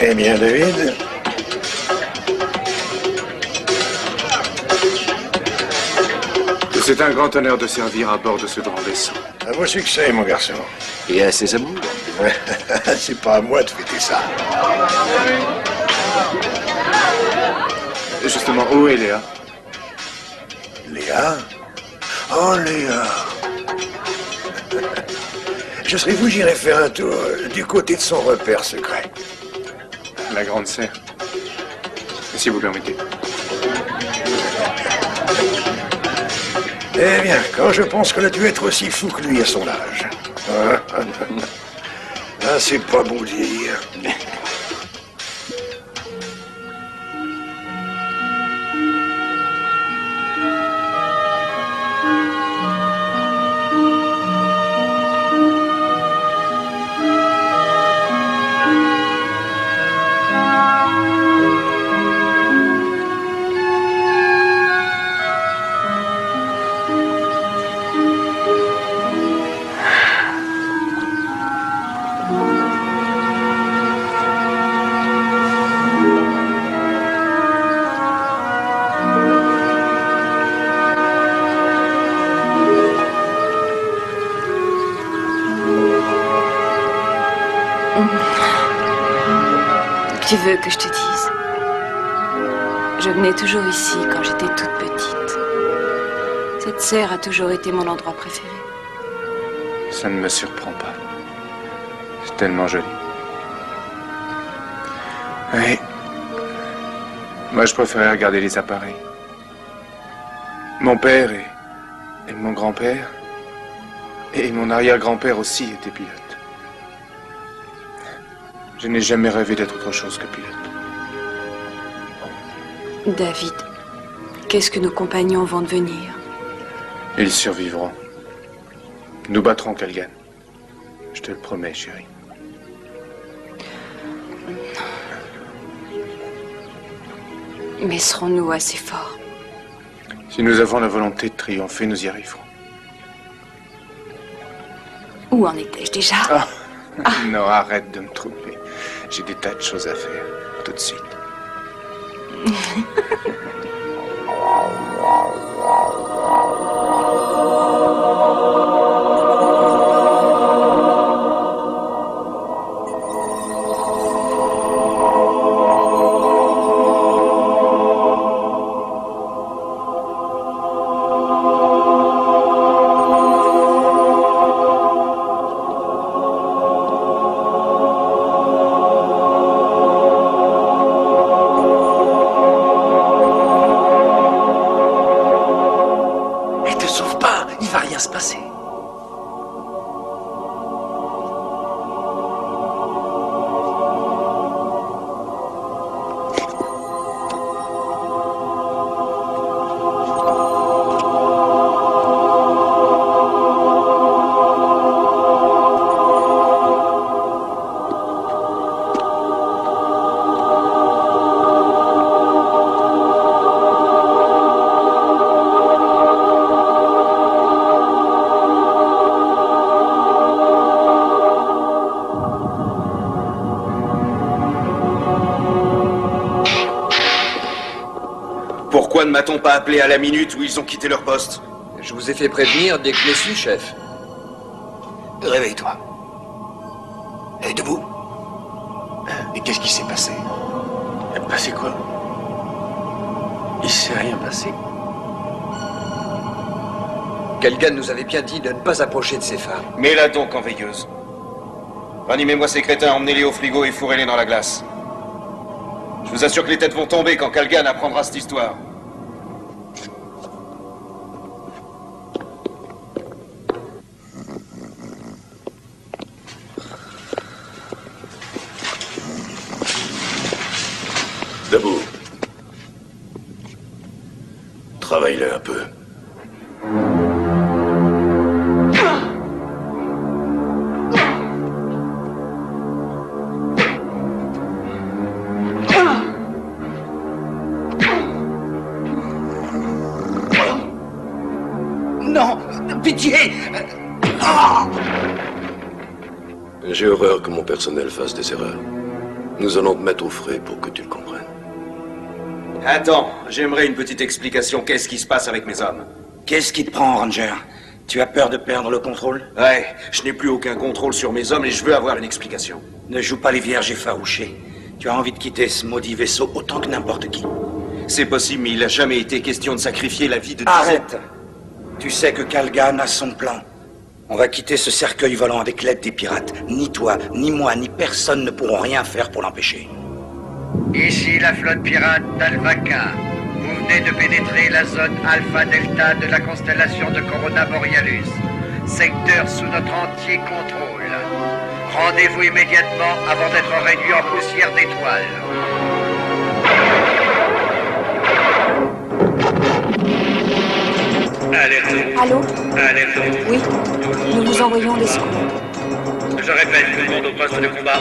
Eh bien, David, c'est un grand honneur de servir à bord de ce grand vaisseau. À vos succès, mon garçon. Et à ses amours. C'est pas à moi de fêter ça. Justement, où est Léa? Léa? Oh, Léa. Je serais vous, j'irai faire un tour du côté de son repère secret. La grande sœur. Si vous permettez. Eh bien, quand je pense qu'elle a dû être aussi fou que lui à son âge. Ah, c'est pas bon de vieillir. Tu veux que je te dise? Je venais toujours ici quand j'étais toute petite. Cette serre a toujours été mon endroit préféré. Ça ne me surprend pas. C'est tellement joli. Oui. Moi, je préférais regarder les appareils. Mon père et mon grand-père, et mon arrière-grand-père aussi étaient pilotes. Je n'ai jamais rêvé d'être autre chose que pilote. David, qu'est-ce que nos compagnons vont devenir? Ils survivront. Nous battrons Kalgan. Je te le promets, chérie. Mais serons-nous assez forts? Si nous avons la volonté de triompher, nous y arriverons. Où en étais-je déjà? Non, arrête de me tromper. J'ai des tas de choses à faire. Tout de suite. Pourquoi ne m'a-t-on pas appelé à la minute où ils ont quitté leur poste? Je vous ai fait prévenir dès que je l'ai su, chef. Réveille-toi. Et debout. Et qu'est-ce qui s'est passé? Passé quoi? Il s'est rien passé. Kalgan nous avait bien dit de ne pas approcher de ces phares. Mets-la donc en veilleuse. Ranimez-moi ces crétins, emmenez-les au frigo et fourrez-les dans la glace. Je vous assure que les têtes vont tomber quand Kalgan apprendra cette histoire. Debout. Travaille-le un peu. Non, pitié. J'ai horreur que mon personnel fasse des erreurs. Nous allons te mettre au frais pour que tu le comprennes. Attends, j'aimerais une petite explication. Qu'est-ce qui se passe avec mes hommes? Qu'est-ce qui te prend, Ranger? Tu as peur de perdre le contrôle? Ouais, je n'ai plus aucun contrôle sur mes hommes et je veux avoir une explication. Ne joue pas les vierges effarouchés. Tu as envie de quitter ce maudit vaisseau autant que n'importe qui. C'est possible, mais il n'a jamais été question de sacrifier la vie de... Arrête! Tu sais que Kalgan a son plan. On va quitter ce cercueil volant avec l'aide des pirates. Ni toi, ni moi, ni personne ne pourront rien faire pour l'empêcher. Ici la flotte pirate d'Alvaca. Vous venez de pénétrer la zone Alpha-Delta de la constellation de Corona Borealis. Secteur sous notre entier contrôle. Rendez-vous immédiatement avant d'être réduit en poussière d'étoiles. Allô? Alerte. Oui, nous vous envoyons des secours. Je répète, tout le monde au poste de combat.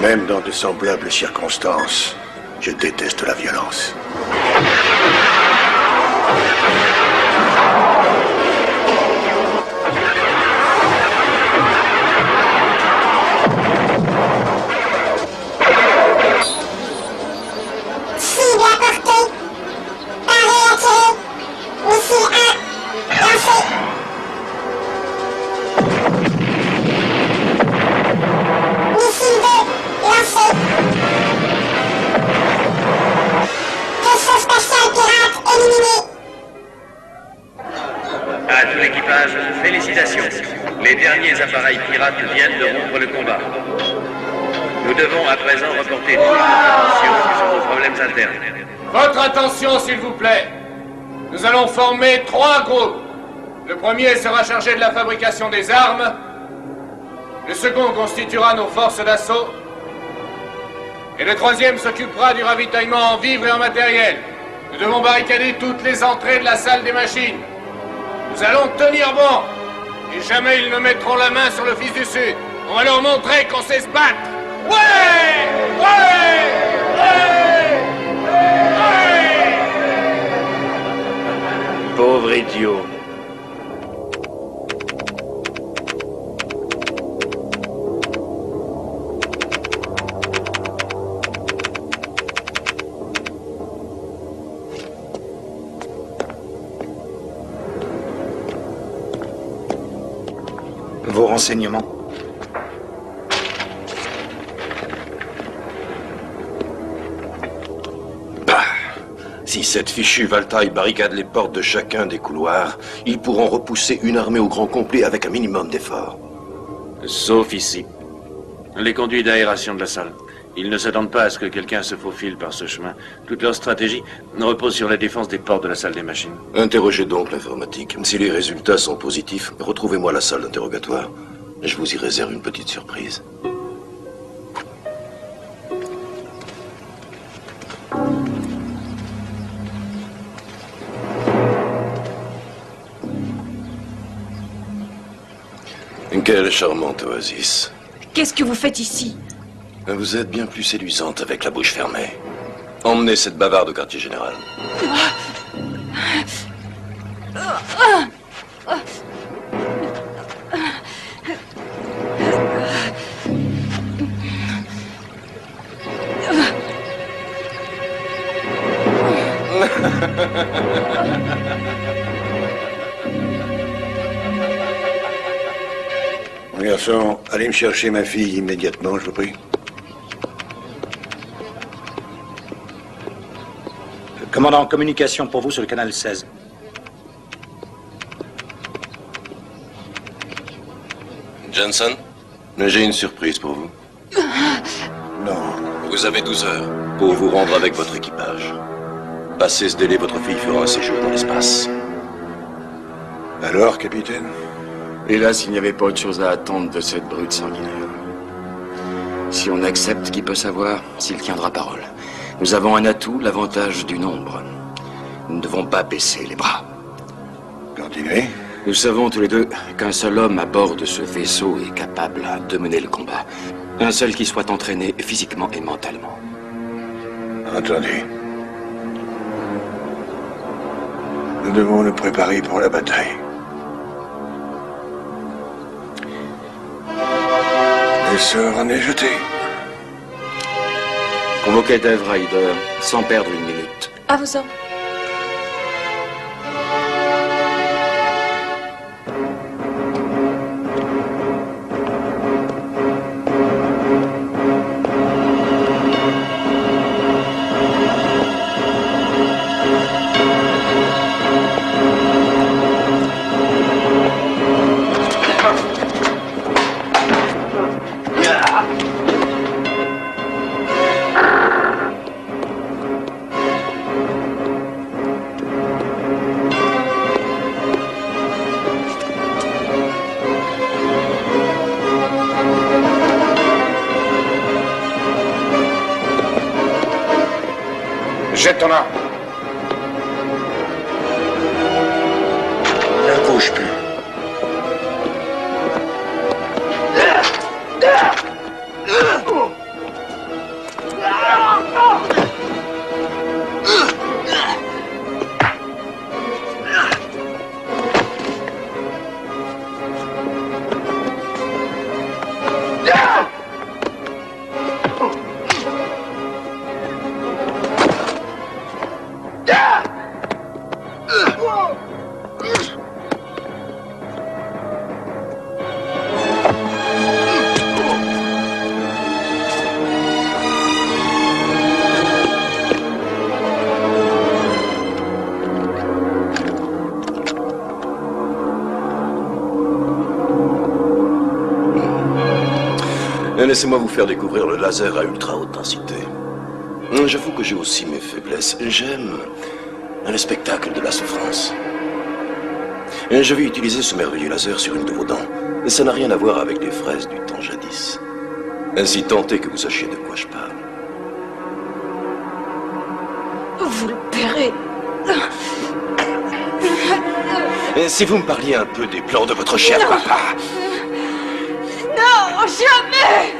Même dans de semblables circonstances, je déteste la violence. Cible à portée. Paré attiré. Missile 1. Lancé. Missile 2. Lancé. Vaisseau spatial pirate éliminé. À tout l'équipage, félicitations. Les derniers appareils pirates viennent de rompre le combat. Nous devons à présent reporter toute notre attention sur nos problèmes internes. Votre attention, s'il vous plaît. Nous allons former 3 groupes. Le premier sera chargé de la fabrication des armes. Le second constituera nos forces d'assaut. Et le troisième s'occupera du ravitaillement en vivres et en matériel. Nous devons barricader toutes les entrées de la salle des machines. Nous allons tenir bon. Et jamais ils ne mettront la main sur le Fils du Sud. On va leur montrer qu'on sait se battre. Ouais! Ouais! Ouais! Ouais! Pauvre idiot. Vos renseignements? Si cette fichue Valtaille barricade les portes de chacun des couloirs, ils pourront repousser une armée au grand complet avec un minimum d'efforts. Sauf ici. Les conduits d'aération de la salle. Ils ne s'attendent pas à ce que quelqu'un se faufile par ce chemin. Toute leur stratégie repose sur la défense des portes de la salle des machines. Interrogez donc l'informatique. Si les résultats sont positifs, retrouvez-moi la salle d'interrogatoire. Je vous y réserve une petite surprise. Quelle charmante oasis. Qu'est-ce que vous faites ici? Vous êtes bien plus séduisante avec la bouche fermée. Emmenez cette bavarde au quartier général. Garçon, allez me chercher ma fille immédiatement, je vous prie. Commandant, communication pour vous sur le canal 16. Johnson, j'ai une surprise pour vous. Non. Vous avez 12 heures pour vous rendre avec votre équipage. Passez ce délai, votre fille fera un séjour dans l'espace. Alors, capitaine? Hélas, il n'y avait pas autre chose à attendre de cette brute sanguinaire. Si on accepte, qui peut savoir s'il tiendra parole. Nous avons un atout, l'avantage du nombre. Nous ne devons pas baisser les bras. Continuez. Nous savons tous les deux qu'un seul homme à bord de ce vaisseau est capable de mener le combat. Un seul qui soit entraîné physiquement et mentalement. Entendu. Nous devons nous préparer pour la bataille. Le sort en est jeté. Convoquez Dave Ryder sans perdre une minute. À vos ordres. Jette ton arme. Ne bouge plus. Laissez-moi vous faire découvrir le laser à ultra haute densité. J'avoue que j'ai aussi mes faiblesses. J'aime le spectacle de la souffrance. Je vais utiliser ce merveilleux laser sur une de vos dents. Ça n'a rien à voir avec les fraises du temps jadis. Ainsi tant est que vous sachiez de quoi je parle. Vous le paierez. Et si vous me parliez un peu des plans de votre cher papa. Non, jamais.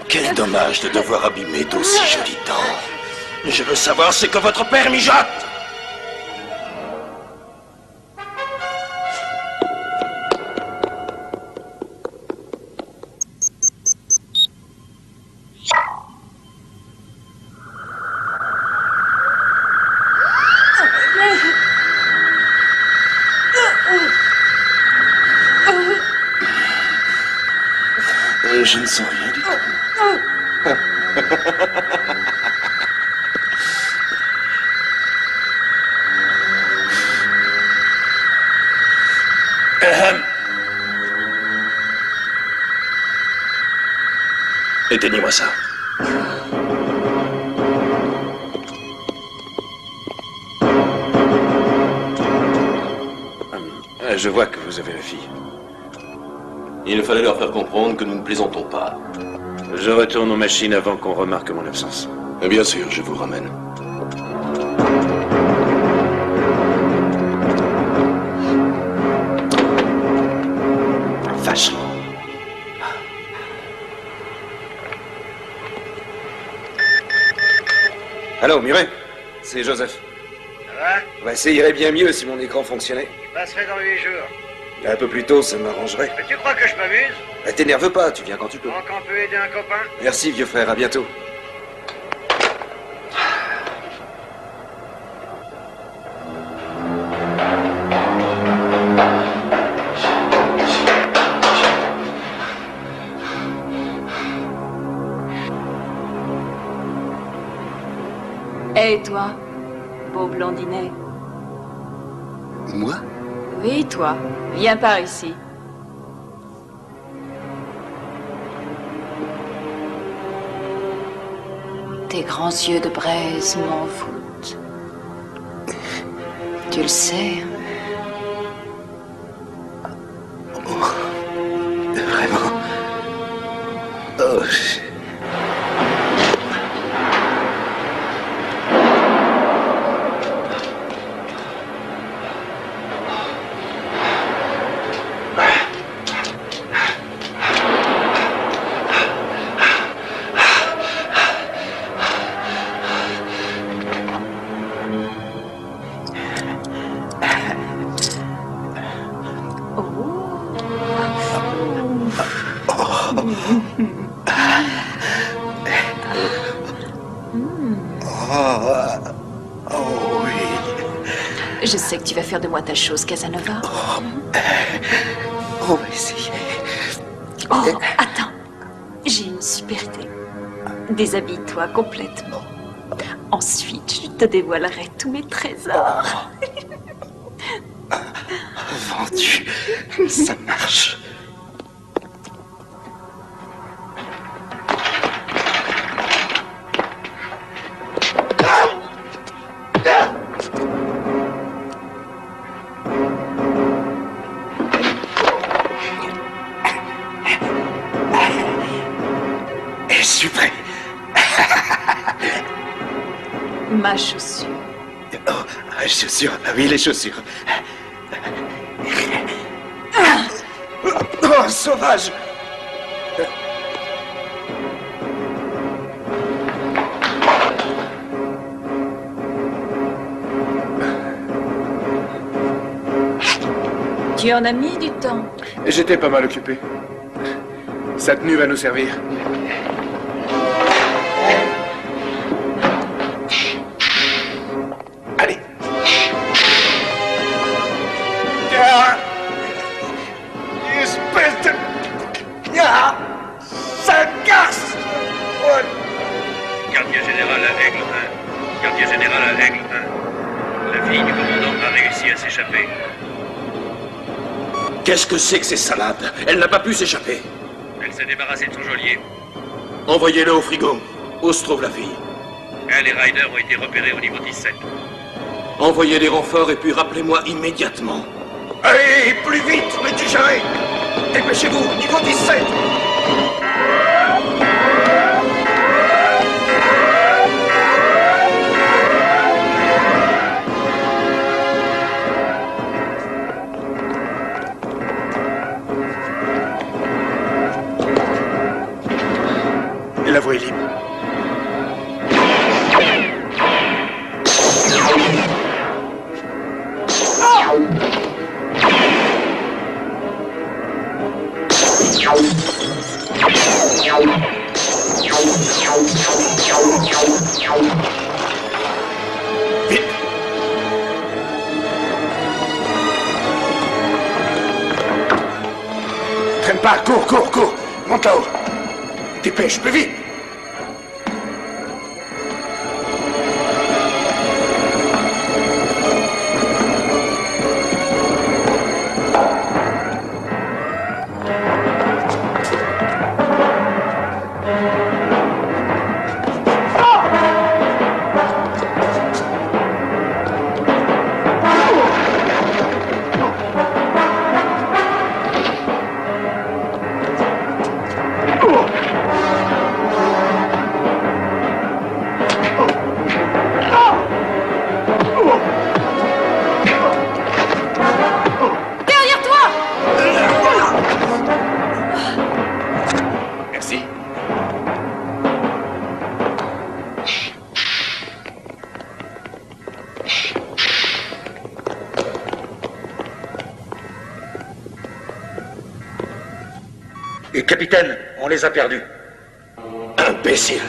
Quel dommage de devoir abîmer d'aussi jolies dents. Je veux savoir c'est que votre père mijote. Je ne sens rien du tout. Éteignez-moi ça. Je vois que vous avez la fille. Il fallait leur faire comprendre que nous ne plaisantons pas. Je retourne aux machines avant qu'on remarque mon absence. Bien sûr, je vous ramène. Vache. Allô, Muret? C'est Joseph. Ça va? Ouais, ça irait bien mieux si mon écran fonctionnait. Je passerai dans 8 jours. Un peu plus tôt, ça m'arrangerait. Mais tu crois que je m'amuse? Bah, t'énerve pas, tu viens quand tu peux. Tant qu'on peut aider un copain? Merci, vieux frère, à bientôt. Hé, toi, beau blondinet. Moi? Oui, toi. Viens par ici. Tes grands yeux de braise m'envoûtent. Tu le sais. Vraiment? Oh, Je sais que tu vas faire de moi ta chose, Casanova. on va essayer. Oh, attends. J'ai une super idée. Déshabille-toi complètement. Ensuite, je te dévoilerai tous mes trésors. Vendu. Ça marche. Je suis prêt. Ma chaussure. Oh, chaussures. Ah oui, les chaussures. Oh, sauvage! Tu en as mis du temps. J'étais pas mal occupé. Sa tenue va nous servir. Allez. Espèce de... Ça casse. Quartier général à Aigle 1. Quartier général à Aigle 1. La fille du commandant a réussi à s'échapper. Qu'est-ce que c'est que ces salades? Elle n'a pas pu s'échapper. Elle s'est débarrassée de son geôlier. Envoyez-le au frigo. Où se trouve la fille? Elle et Ryder ont été repérés au niveau 17. Envoyez des renforts et puis rappelez-moi immédiatement. Allez, plus vite, mais digérez. Dépêchez-vous, niveau 17. La voie est libre. Vite! Traîne pas, cours, cours, cours! Monte là-haut! Dépêche, plus vite! Et capitaine, on les a perdus. Imbécile!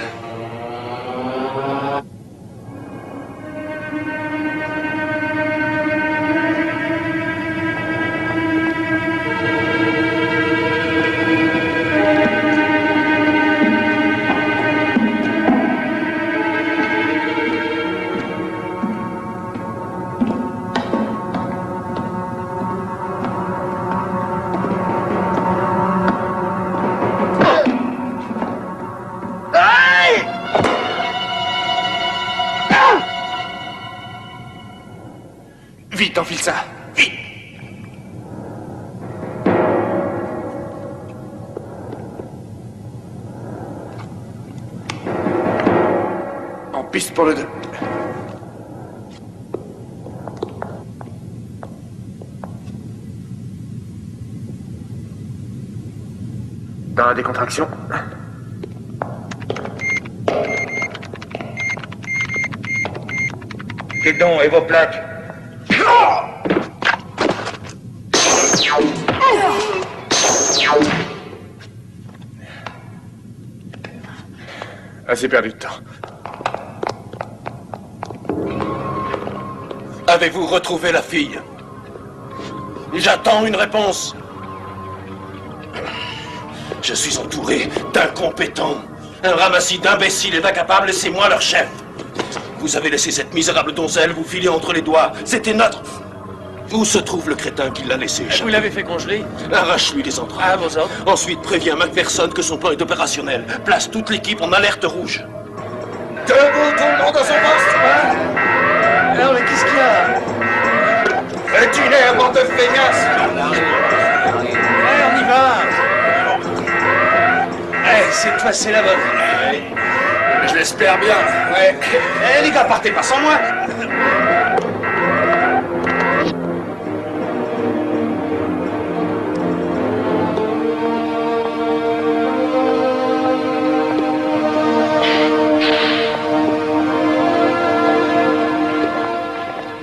Vite, enfile ça! Vite! En piste pour le 2. Dans la décontraction. Guidon et vos plaques. Assez perdu de temps. Avez-vous retrouvé la fille? J'attends une réponse. Je suis entouré d'incompétents, un ramassis d'imbéciles et d'incapables, et c'est moi leur chef. Vous avez laissé cette misérable donzelle vous filer entre les doigts. C'était notre... Où se trouve le crétin qui l'a laissé échapper? Vous l'avez fait congeler? Arrache-lui les entrailles. À vos ordres. Ensuite, préviens McPherson que son plan est opérationnel. Place toute l'équipe en alerte rouge. Debout, tout le monde à son poste. Alors, mais qu'est-ce qu'il y a? Reculez, bande de feignasses. Ouais, on y va. Cette fois, c'est la bonne. Je l'espère bien, ouais. Eh, les gars, partez pas sans moi.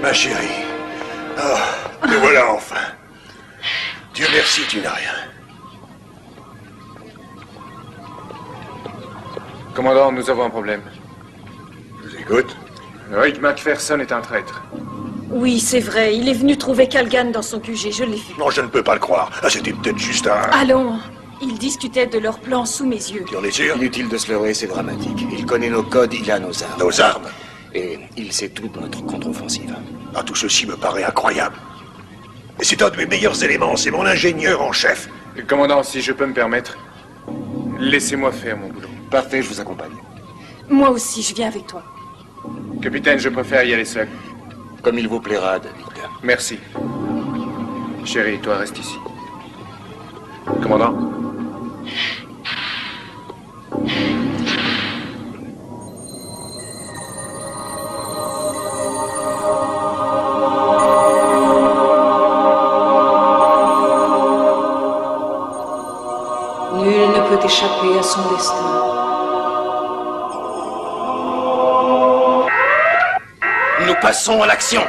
Ma chérie. Oh, me voilà enfin. Dieu merci, tu n'as rien. Commandant, nous avons un problème. Je vous écoute. Rick McPherson est un traître. Oui, c'est vrai. Il est venu trouver Calgan dans son QG, je l'ai vu. Non, je ne peux pas le croire. Ah, c'était peut-être juste un... Allons. Ils discutaient de leur plan sous mes yeux. Tu en es sûr? Inutile de se leurrer, c'est dramatique. Il connaît nos codes, il a nos armes. Nos armes? Et il sait tout de notre contre-offensive. Ah, tout ceci me paraît incroyable. Et c'est un de mes meilleurs éléments, c'est mon ingénieur en chef. Commandant, si je peux me permettre, laissez-moi faire mon boulot. Parfait, je vous accompagne. Moi aussi, je viens avec toi. Capitaine, je préfère y aller seul. Comme il vous plaira, David. Merci. Chérie, toi, reste ici. Commandant? Nul ne peut échapper à son destin. Nous passons à l'action.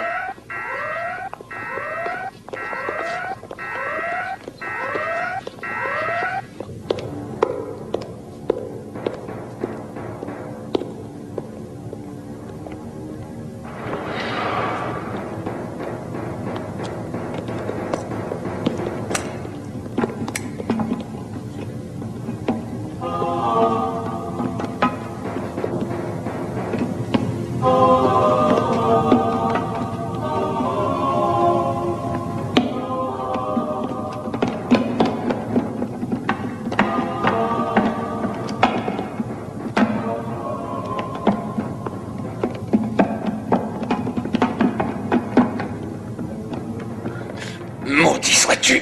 Maudit sois-tu!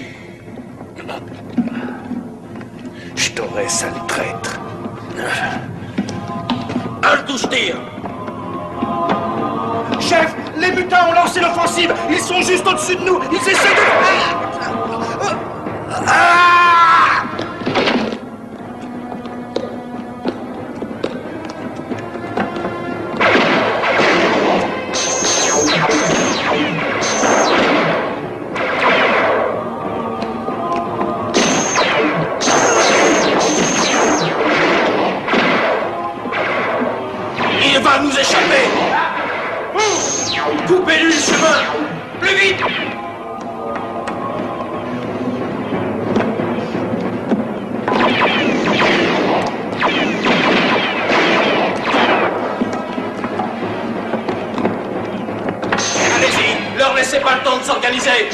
Je t'aurais, sale traître. Touche-tire! Chef, les mutants ont lancé l'offensive. Ils sont juste au-dessus de nous. Ils essaient de... Il va nous échapper! Coupez-lui le chemin! Plus vite! Allez-y! Leur laissez pas le temps de s'organiser!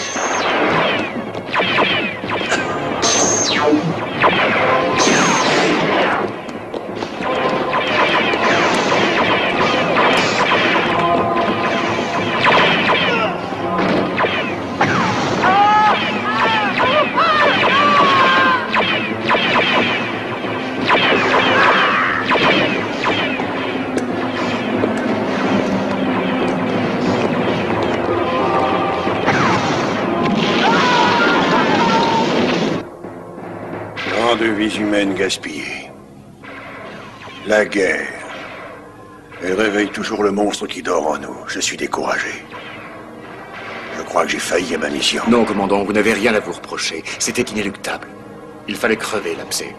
Tant de vies humaines gaspillées. La guerre. Elle réveille toujours le monstre qui dort en nous. Je suis découragé. Je crois que j'ai failli à ma mission. Non, commandant, vous n'avez rien à vous reprocher. C'était inéluctable. Il fallait crever l'abcès.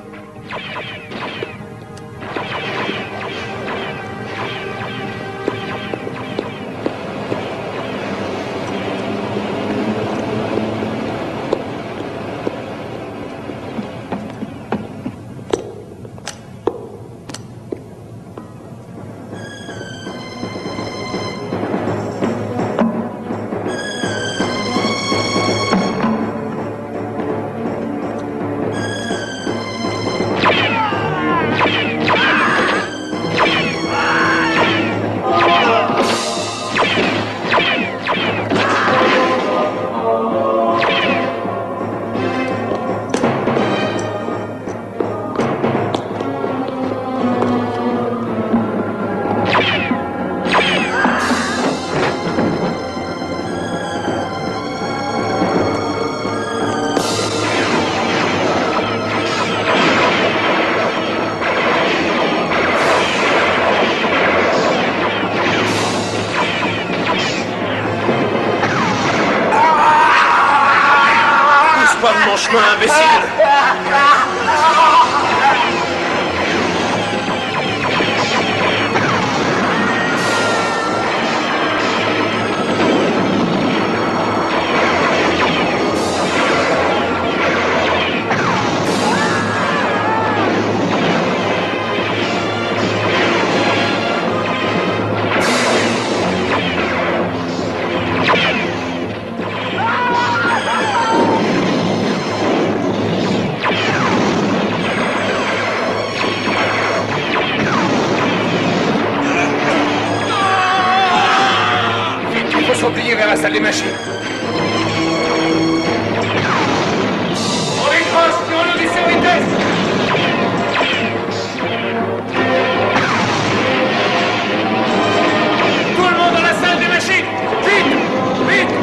chemin, imbécile! Replier vers la salle des machines. On décroche, plus on est sur vitesse. Tout le monde dans la salle des machines. Vite, vite.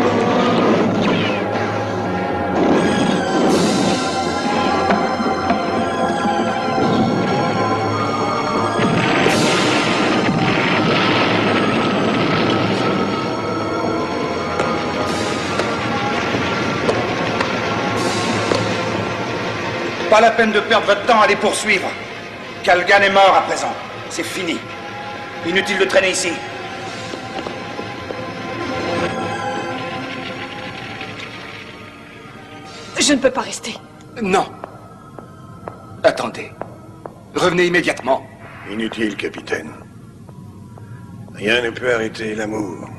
Pas la peine de perdre votre temps à les poursuivre. Kalgan est mort à présent. C'est fini. Inutile de traîner ici. Je ne peux pas rester. Non. Attendez. Revenez immédiatement. Inutile, capitaine. Rien ne peut arrêter l'amour.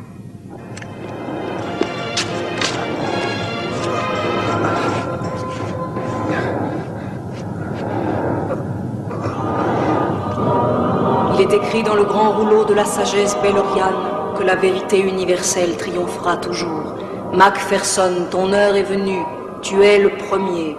Il est écrit dans le grand rouleau de la sagesse belloriane que la vérité universelle triomphera toujours. Macpherson, ton heure est venue. Tu es le premier.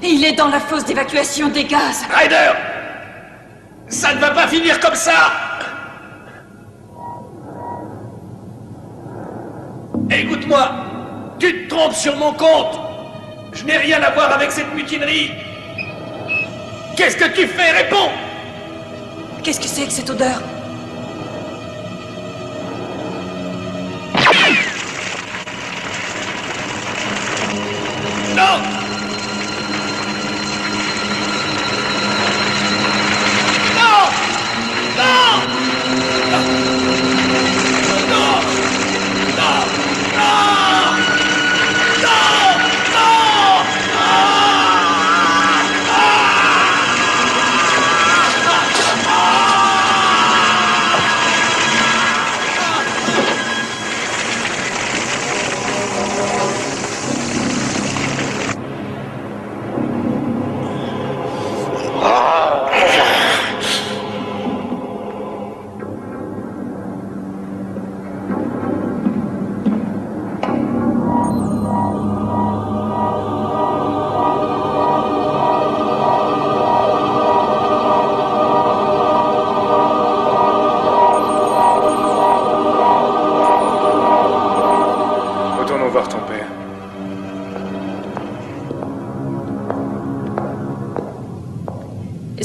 Il est dans la fosse d'évacuation des gaz. Ryder! Ça ne va pas finir comme ça! Écoute-moi, tu te trompes sur mon compte. Je n'ai rien à voir avec cette mutinerie. Qu'est-ce que tu fais? Réponds! Qu'est-ce que c'est que cette odeur? Non!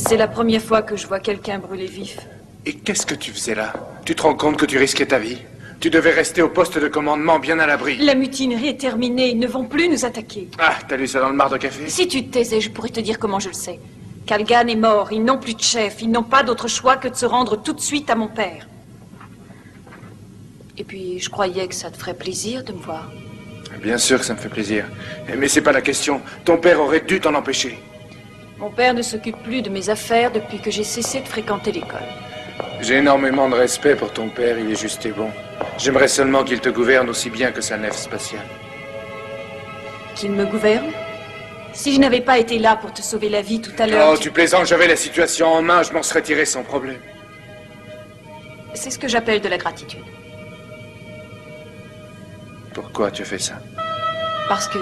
C'est la première fois que je vois quelqu'un brûler vif. Et qu'est-ce que tu faisais là? Tu te rends compte que tu risquais ta vie? Tu devais rester au poste de commandement bien à l'abri. La mutinerie est terminée, ils ne vont plus nous attaquer. Ah, t'as lu ça dans le mar de café? Si tu te taisais, je pourrais te dire comment je le sais. Kalgan est mort, ils n'ont plus de chef, ils n'ont pas d'autre choix que de se rendre tout de suite à mon père. Et puis, je croyais que ça te ferait plaisir de me voir. Bien sûr que ça me fait plaisir. Mais c'est pas la question. Ton père aurait dû t'en empêcher. Mon père ne s'occupe plus de mes affaires depuis que j'ai cessé de fréquenter l'école. J'ai énormément de respect pour ton père, il est juste et bon. J'aimerais seulement qu'il te gouverne aussi bien que sa nef spatiale. Qu'il me gouverne? Si je n'avais pas été là pour te sauver la vie tout à l'heure... Oh, tu plaisantes, j'avais la situation en main, je m'en serais tiré sans problème. C'est ce que j'appelle de la gratitude. Pourquoi tu fais ça? Parce que...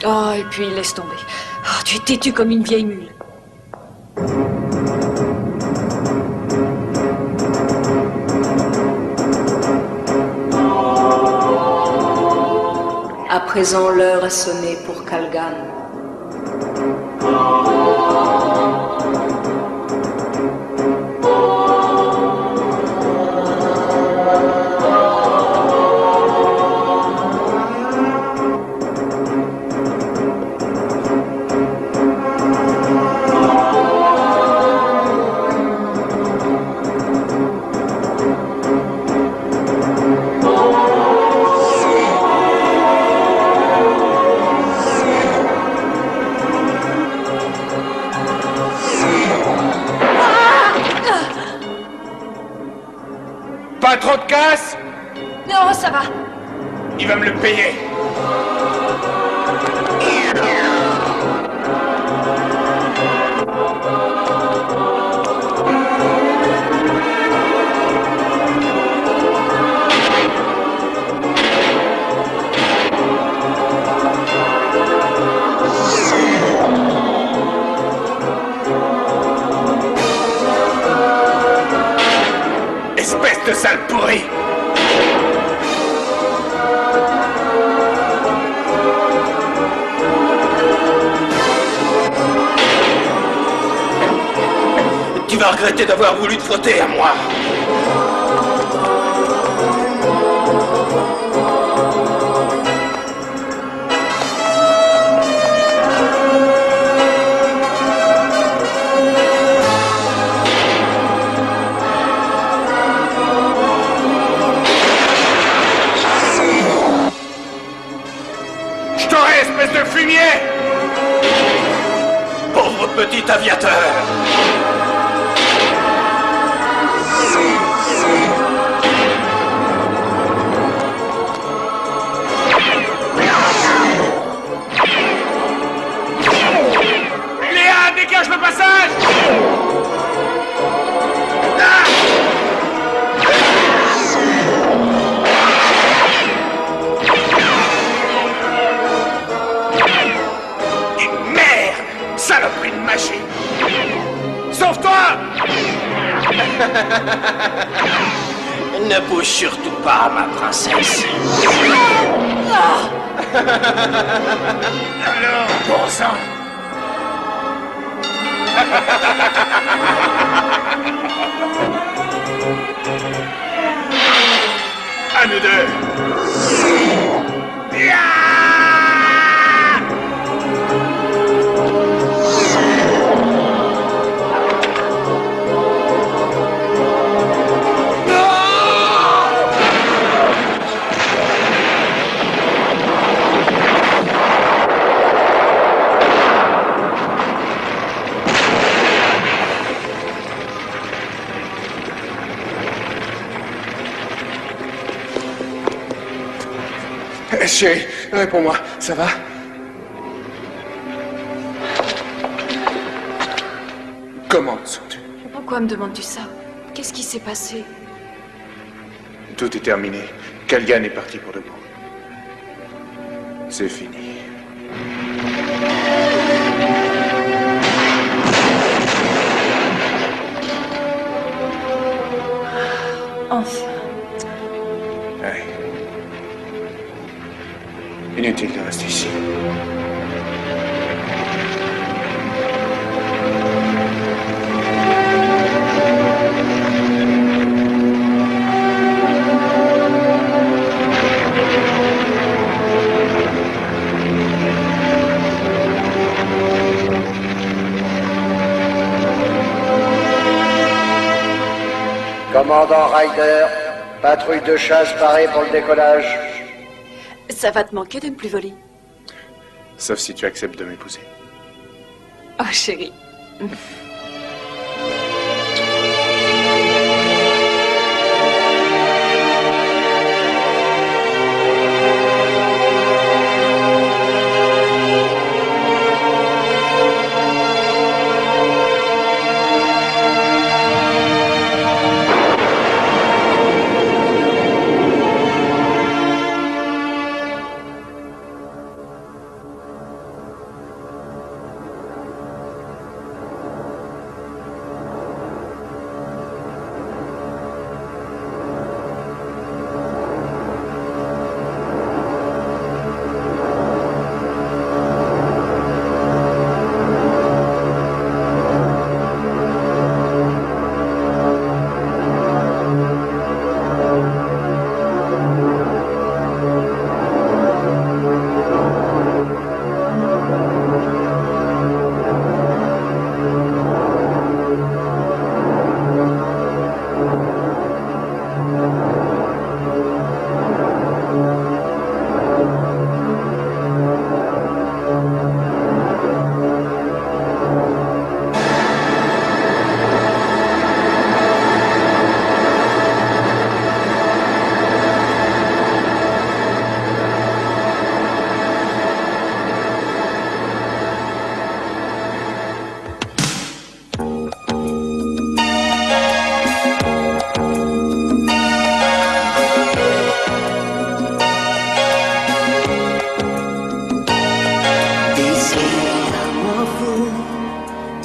Oh, et puis laisse tomber. Oh, tu es têtu comme une vieille mule. À présent, l'heure a sonné pour Kalgan. Pas trop de casse? Non, ça va. Il va me le payer. Espèce de sale pourri! Tu vas regretter d'avoir voulu te frotter à moi. Je t'aurai, espèce de fumier! Pauvre petit aviateur! Léa, dégage le passage! Ah! Et merde! Saloperie de machine! Sauve-toi! Ne bouge surtout pas, ma princesse. Alors, bon sang! À nous deux! Chérie, réponds-moi, ça va? Comment te sens-tu? Pourquoi me demandes-tu ça? Qu'est-ce qui s'est passé? Tout est terminé. Kalgan est parti pour de bon. C'est fini. Enfin. Allez. Inutile de rester ici. Commandant Ryder, patrouille de chasse parée pour le décollage. Ça va te manquer de ne plus voler. Sauf si tu acceptes de m'épouser. Oh, chérie.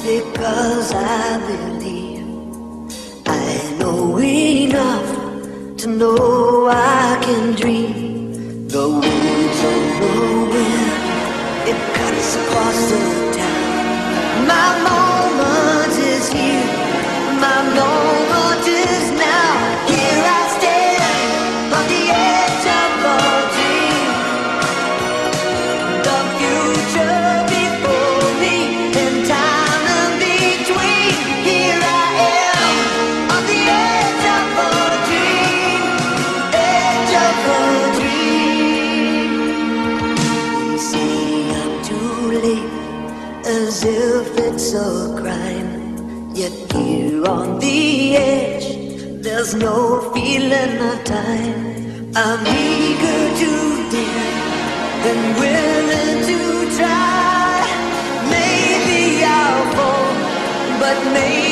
because I believe I know enough to know I can dream. The woods of nowhere, it cuts across the town. My moment is here, my moment is now. Here I stand on the edge of a dream. The future before me and time in between. Here I am on the edge of a dream, edge of a dream. They say I'm too late, as if it's a crime. Yet here on the edge, there's no feeling of time. I'm eager to dare and willing to try. Maybe I'll fall, but maybe